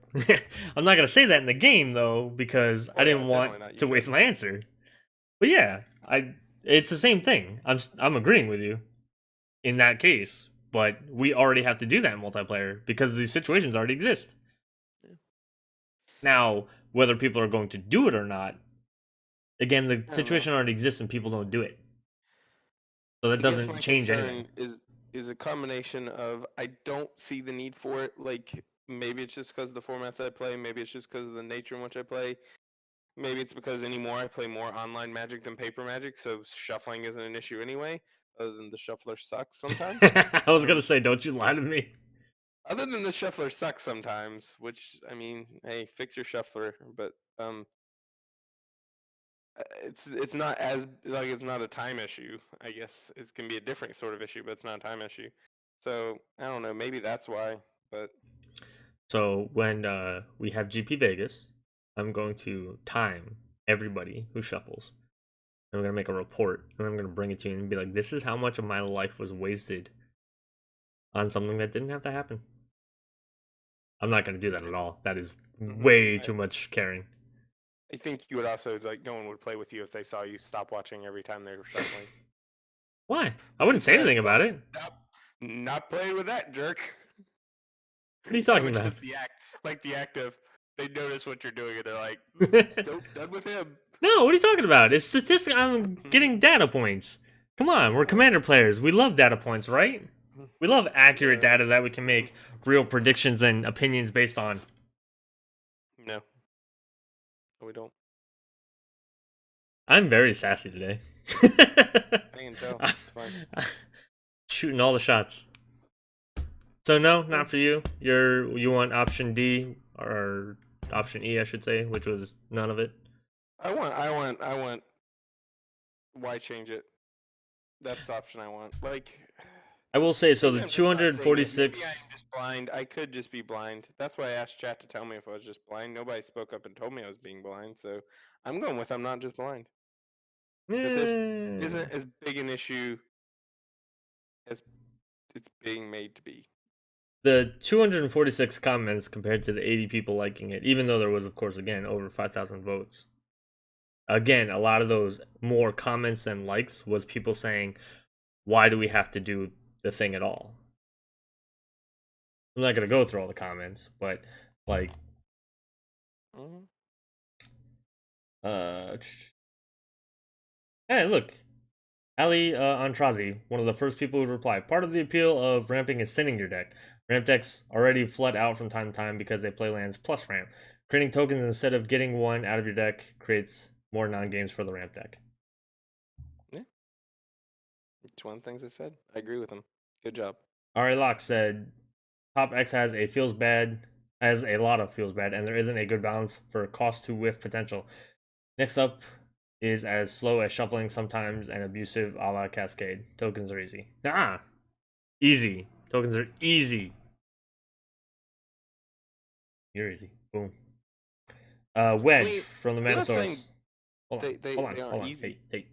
Speaker 1: I'm not gonna say that in the game though because
Speaker 2: Oh
Speaker 1: I
Speaker 2: yeah,
Speaker 1: didn't want
Speaker 2: definitely not. You
Speaker 1: to waste
Speaker 2: shouldn't.
Speaker 1: my answer. But yeah, I it's the same thing. I'm agreeing with you in that case, but we already have to do that in multiplayer because these situations already exist.
Speaker 2: Yeah.
Speaker 1: Now, whether people are going to do it or not, again, the
Speaker 2: I don't know.
Speaker 1: situation already exists and people don't do it. So that
Speaker 2: I guess
Speaker 1: doesn't
Speaker 2: my
Speaker 1: change anything.
Speaker 2: concern is a combination of, I don't see the need for it. Like, maybe it's just because of the formats I play. Maybe it's just because of the nature in which I play. Maybe it's because anymore I play more online Magic than paper Magic, so shuffling isn't an issue anyway. Other than the shuffler sucks sometimes.
Speaker 1: I was gonna
Speaker 2: Um,
Speaker 1: say, don't you lie to me.
Speaker 2: Other than the shuffler sucks sometimes, which, I mean, hey, fix your shuffler. But it's not as, like, it's not a time issue. I guess it can be a different sort of issue, but it's not a time issue. So I don't know. Maybe that's why. But
Speaker 1: So when we have GP Vegas, I'm going to time everybody who shuffles. I'm gonna make a report, and I'm gonna bring it to you and be like, "This is how much of my life was wasted on something that didn't have to happen." I'm not gonna do that
Speaker 2: okay.
Speaker 1: at all. That is
Speaker 2: hmm
Speaker 1: way
Speaker 2: I,
Speaker 1: too much caring.
Speaker 2: I think you would also, like, no one would play with you if they saw you stop watching every time they were shuffling.
Speaker 1: Why? I
Speaker 2: They
Speaker 1: wouldn't
Speaker 2: just
Speaker 1: say
Speaker 2: like,
Speaker 1: anything about
Speaker 2: well,
Speaker 1: it.
Speaker 2: stop, not playing with that jerk.
Speaker 1: What are you talking
Speaker 2: Which
Speaker 1: about?
Speaker 2: is the act of they notice what you're doing and they're like, done with him.
Speaker 1: No, what are you talking about? It's statistic. I'm getting data points. Come on, we're commander players. We love data points, right? We love accurate data that we can make real predictions and opinions based on.
Speaker 2: No, we don't.
Speaker 1: I'm very sassy today.
Speaker 2: I can tell. It's fine.
Speaker 1: Shooting all the shots. So no, not for you. You want option D or option E, I should say, which was none of it.
Speaker 2: I want. Why change it? That's the option I want. Like,
Speaker 1: I will say, so
Speaker 2: maybe
Speaker 1: the
Speaker 2: I'm just not seeing it. Maybe
Speaker 1: 246.
Speaker 2: I'm just blind. I could just be blind. That's why I asked chat to tell me if I was just blind. Nobody spoke up and told me I was being blind, so I'm going with I'm not just blind. That this isn't as big an issue as it's being made to be.
Speaker 1: The 246 comments compared to the 80 people liking it, even though there was, of course, again, over 5,000 votes. Again, a lot of those more comments than likes was people saying, why do we have to do the thing at all? I'm not going to go through all the comments, but, like, hey, look. Ali Antrazi, one of the first people who replied, part of the appeal of ramping is thinning your deck. Ramp decks already flood out from time to time because they play lands plus ramp. Creating tokens instead of getting one out of your deck creates more non-games for the ramp deck.
Speaker 2: Yeah. It's one of the things I said. I agree with him. Good job.
Speaker 1: Ari Locke said, Top X has a lot of feels bad, and there isn't a good balance for cost to whiff potential. Next up is as slow as shuffling sometimes and abusive a la Cascade. Tokens are easy. Nah, easy. Tokens are easy. You're easy. Boom. Wedge from the Manosaurus. Hold on.
Speaker 2: Easy.
Speaker 1: Hey.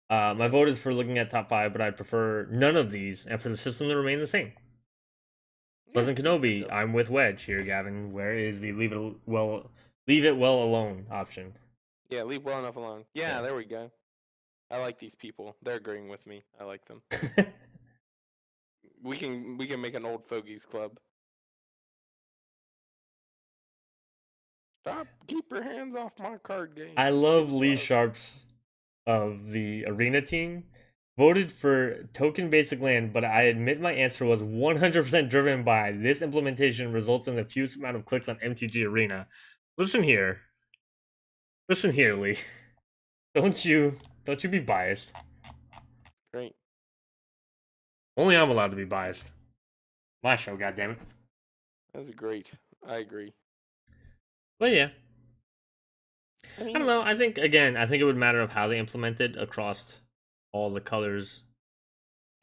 Speaker 1: My vote is for looking at top 5, but I prefer none of these, and for the system to remain the same. Pleasant Kenobi, I'm with Wedge here, Gavin. Where is the leave it well alone option?
Speaker 2: Yeah, leave well enough alone. Yeah, there we go. I like these people. They're agreeing with me. I like them. we can make an old fogies club. Stop! Keep your hands off my card game.
Speaker 1: I love Lee Sharp's of the arena team. Voted for token basic land, but I admit my answer was 100% driven by this implementation results in the fewest amount of clicks on MTG Arena. Listen here, Lee. Don't you be biased.
Speaker 2: Great.
Speaker 1: Only I'm allowed to be biased. My show, goddammit.
Speaker 2: That's great. I agree.
Speaker 1: But yeah. I don't know. I think it would matter of how they implement it across all the colors.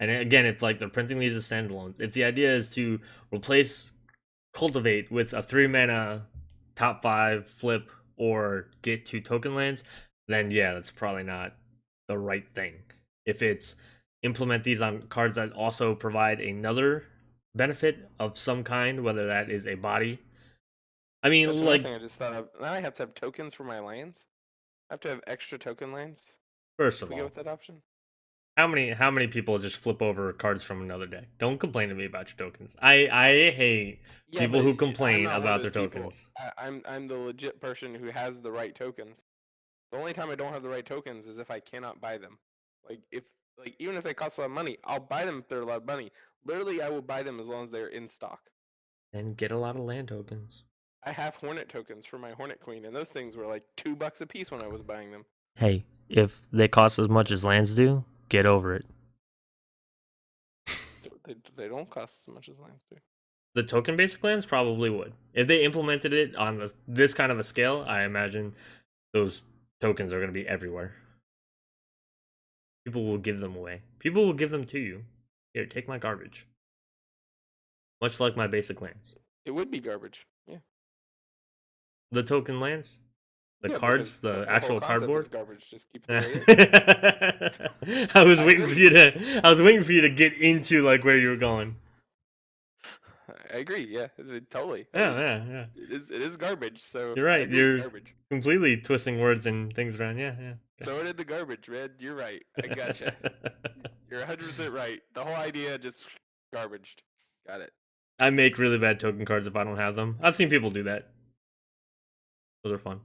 Speaker 1: And again, it's like they're printing these as standalones. If the idea is to replace Cultivate with a 3-mana top 5 flip or get 2 token lands, then yeah, that's probably not the right thing. If it's implement these on cards that also provide another benefit of some kind, whether that is a body. I mean,
Speaker 2: that's
Speaker 1: like,
Speaker 2: thing I just thought of. Now I have to have tokens for my lands. I have to have extra token lands.
Speaker 1: First of all,
Speaker 2: go with that option.
Speaker 1: How many people just flip over cards from another deck? Don't complain to me about your tokens. I hate people who complain about their tokens.
Speaker 2: I'm the legit person who has the right tokens. The only time I don't have the right tokens is if I cannot buy them. Even if they cost a lot of money, I'll buy them if they're a lot of money. Literally, I will buy them as long as they're in stock.
Speaker 1: And get a lot of land tokens.
Speaker 2: I have Hornet tokens for my Hornet Queen, and those things were like $2 a piece when I was buying them.
Speaker 1: Hey, if they cost as much as lands do, get over it.
Speaker 2: They don't cost as much as lands do.
Speaker 1: The token basic lands probably would. If they implemented it on this kind of a scale, I imagine those tokens are going to be everywhere. People will give them away. People will give them to you. Here, take my garbage. Much like my basic lands.
Speaker 2: It would be garbage, yeah.
Speaker 1: The token lands? The cards, the actual cardboard.
Speaker 2: Is garbage. Just keep it
Speaker 1: I was waiting for you to get into like where you were going.
Speaker 2: I agree. Yeah, totally.
Speaker 1: Yeah.
Speaker 2: It is garbage. So
Speaker 1: you're right. You're
Speaker 2: garbage.
Speaker 1: Completely twisting words and things around. Yeah.
Speaker 2: So did the garbage, Red. You're right. I gotcha. You're 100% right. The whole idea just garbaged. Got it.
Speaker 1: I make really bad token cards if I don't have them. I've seen people do that. Those are fun.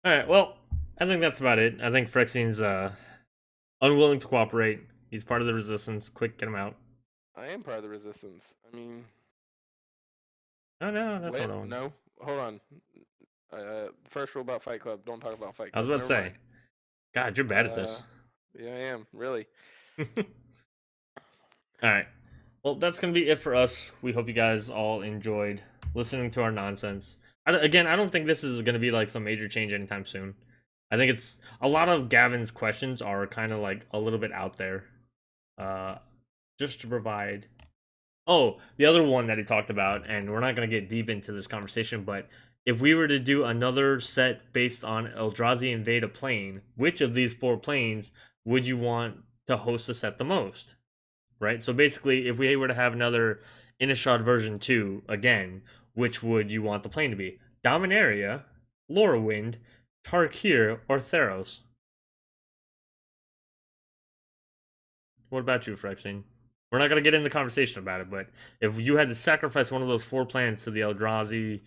Speaker 1: All right, well, I think that's about it. I think Phyrexian's unwilling to cooperate. He's part of the resistance. Quick, get him out.
Speaker 2: I am part of the resistance. I mean,
Speaker 1: No, that's
Speaker 2: wait,
Speaker 1: not one.
Speaker 2: no, hold on. First rule about Fight Club: don't talk about Fight
Speaker 1: I was
Speaker 2: Club.
Speaker 1: about to
Speaker 2: Never
Speaker 1: say,
Speaker 2: mind.
Speaker 1: God, you're bad at this.
Speaker 2: Yeah, I am really.
Speaker 1: All right. Well, that's going to be it for us. We hope you guys all enjoyed listening to our nonsense. Again, I don't think this is going to be like some major change anytime soon. I think it's a lot of Gavin's questions are kind of like a little bit out there. Just to provide. Oh, the other one that he talked about, and we're not going to get deep into this conversation, but if we were to do another set based on Eldrazi invade a plane, which of these 4 planes would you want to host the set the most? Right? So basically, if we were to have another Innistrad version 2 again, which would you want the plane to be? Dominaria, Lorwyn, Tarkir, or Theros? What about you, Phyrexian? We're not going to get in the conversation about it, but if you had to sacrifice one of those 4 plans to the Eldrazi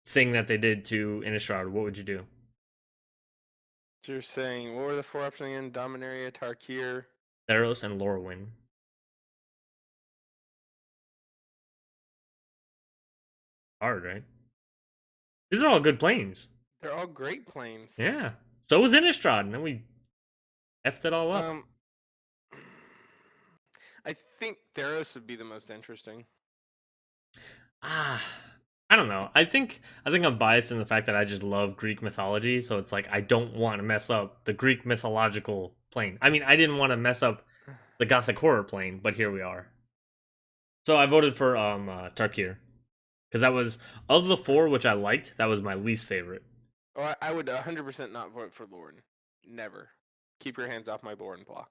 Speaker 1: thing that they did to Innistrad, what would you do?
Speaker 2: So you're saying, what were the 4 options again? Dominaria, Tarkir,
Speaker 1: Theros, and Lorwyn. Hard, right? These are all good planes.
Speaker 2: They're all great planes.
Speaker 1: Yeah. So was Innistrad, and then we effed it all up.
Speaker 2: I think Theros would be the most interesting.
Speaker 1: I don't know. I think I'm biased in the fact that I just love Greek mythology, so it's like I don't want to mess up the Greek mythological plane. I mean, I didn't want to mess up the Gothic horror plane, but here we are. So I voted for Tarkir because that was of the 4 which I liked. That was my least favorite.
Speaker 2: Oh, I would 100% not vote for Lauren. Never. Keep your hands off my Lauren block.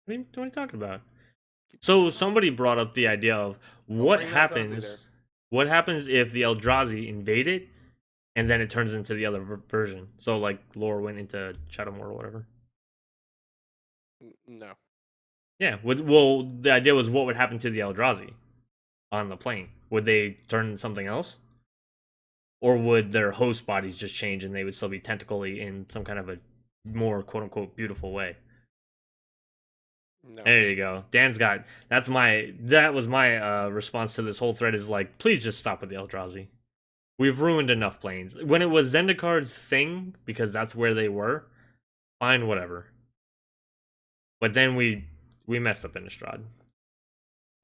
Speaker 1: What are you talking about? So somebody brought up the idea of what happens if the Eldrazi invade it and then it turns into the other version. So like lore went into Shadowmoor or whatever.
Speaker 2: No.
Speaker 1: Yeah. Well, the idea was what would happen to the Eldrazi on the plane. Would they turn something else? Or would their host bodies just change and they would still be tentacly in some kind of a more quote unquote beautiful way?
Speaker 2: No.
Speaker 1: There you go. Dan's got that was my response to this whole thread is like, please just stop with the Eldrazi. We've ruined enough planes. When it was Zendikard's thing, because that's where they were, fine, whatever. But then we messed up Innistrad.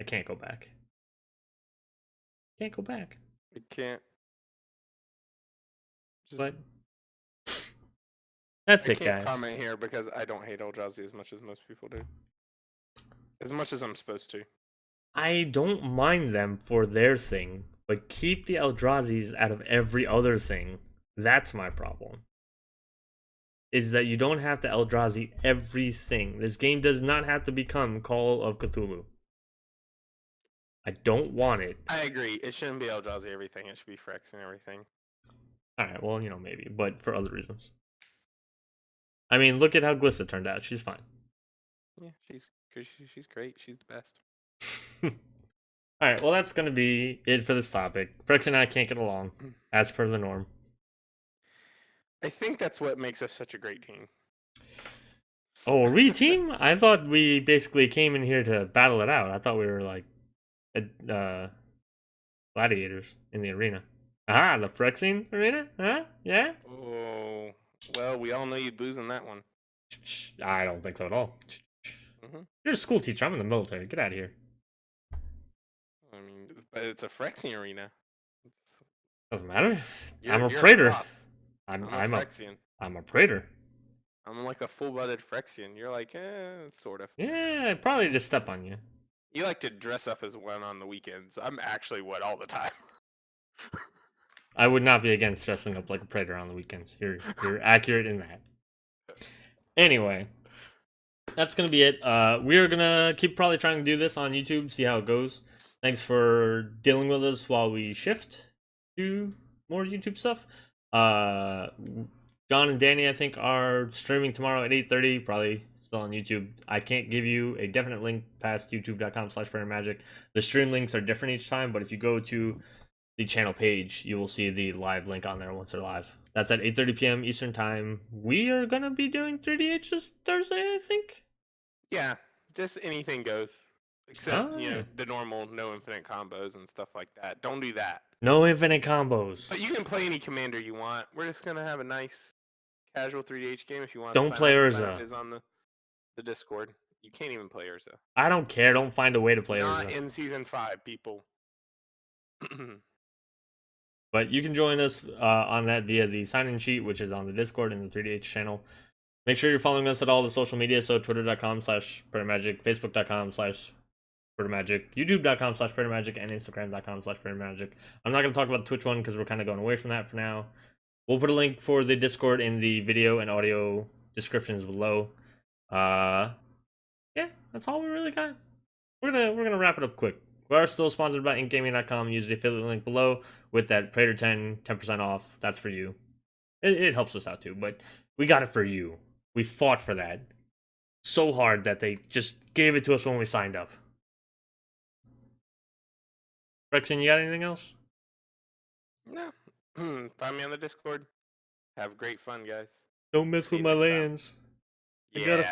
Speaker 1: I can't go back. Can't go back.
Speaker 2: I can't.
Speaker 1: But that's it, guys.
Speaker 2: I can't comment here because I don't hate Eldrazi as much as most people do. As much as I'm supposed to.
Speaker 1: I don't mind them for their thing, but keep the Eldrazi's out of every other thing. That's my problem. Is that you don't have to Eldrazi everything. This game does not have to become Call of Cthulhu. I don't want it.
Speaker 2: I agree. It shouldn't be Eldrazi everything. It should be Phyrexian everything.
Speaker 1: Alright, well, maybe, but for other reasons. I mean, look at how Glissa turned out. She's fine.
Speaker 2: Yeah, she's great. She's the best.
Speaker 1: Alright, well, that's going to be it for this topic. Phyrexian and I can't get along, as per the norm.
Speaker 2: I think that's what makes us such a great team.
Speaker 1: Oh, a re-team? I thought we basically came in here to battle it out. I thought we were like gladiators in the arena. Ah, the Phyrexian arena? Huh? Yeah?
Speaker 2: Oh, well, we all know you'd lose in that one.
Speaker 1: I don't think so at all. You're a school teacher. I'm in the military. Get out of here.
Speaker 2: I mean, but it's a Phyrexian arena.
Speaker 1: Doesn't matter. I'm a
Speaker 2: You're
Speaker 1: Praetor.
Speaker 2: boss. I'm a Phyrexian.
Speaker 1: I'm a Praetor.
Speaker 2: I'm like a full-blooded Phyrexian. You're like, sort of.
Speaker 1: Yeah, I'd probably just step on you.
Speaker 2: You like to dress up as one on the weekends. I'm actually one all the time.
Speaker 1: I would not be against dressing up like a Praetor on the weekends. You're accurate in that. Anyway, that's gonna be it. We're gonna keep probably trying to do this on YouTube, see how it goes. Thanks for dealing with us while we shift to more YouTube stuff. John and Danny, I think, are streaming tomorrow at 8:30. Probably still on YouTube. I can't give you a definite link past youtube.com/PraetorMagic. The stream links are different each time, but if you go to the channel page, you will see the live link on there once they're live. That's at 8:30 p.m. Eastern Time. We are going to be doing 3DH this Thursday, I think.
Speaker 2: Yeah, just anything goes. Except, the normal no infinite combos and stuff like that. Don't do that.
Speaker 1: No infinite combos.
Speaker 2: But you can play any commander you want. We're just going to have a nice casual 3DH game if you want
Speaker 1: Don't
Speaker 2: to
Speaker 1: play
Speaker 2: sign
Speaker 1: Urza.
Speaker 2: up. Is on the Discord. You can't even play Urza.
Speaker 1: I don't care. Don't find a way to play Urza.
Speaker 2: Not in Season 5, people.
Speaker 1: But you can join us on that via the sign-in sheet, which is on the Discord and the 3DH channel. Make sure you're following us at all the social media, so twitter.com/PraetorMagic, facebook.com/PraetorMagic, youtube.com/PraetorMagic, and instagram.com/PraetorMagic. I'm not going to talk about the Twitch one because we're kind of going away from that for now. We'll put a link for the Discord in the video and audio descriptions below. Yeah, that's all we really got. We're gonna wrap it up quick. We are still sponsored by inkgaming.com. Use the affiliate link below with that Praetor 10% off. That's for you. It helps us out too, but we got it for you. We fought for that so hard that they just gave it to us when we signed up. Phyrexian, you got anything else?
Speaker 2: No. Find me on the Discord. Have great fun, guys.
Speaker 1: Don't mess with my lands.
Speaker 2: Yeah.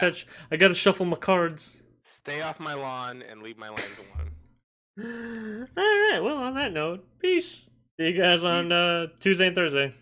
Speaker 1: I gotta shuffle my cards.
Speaker 2: Stay off my lawn and leave my lands alone.
Speaker 1: Alright, well, on that note, peace. See you guys on Tuesday and Thursday.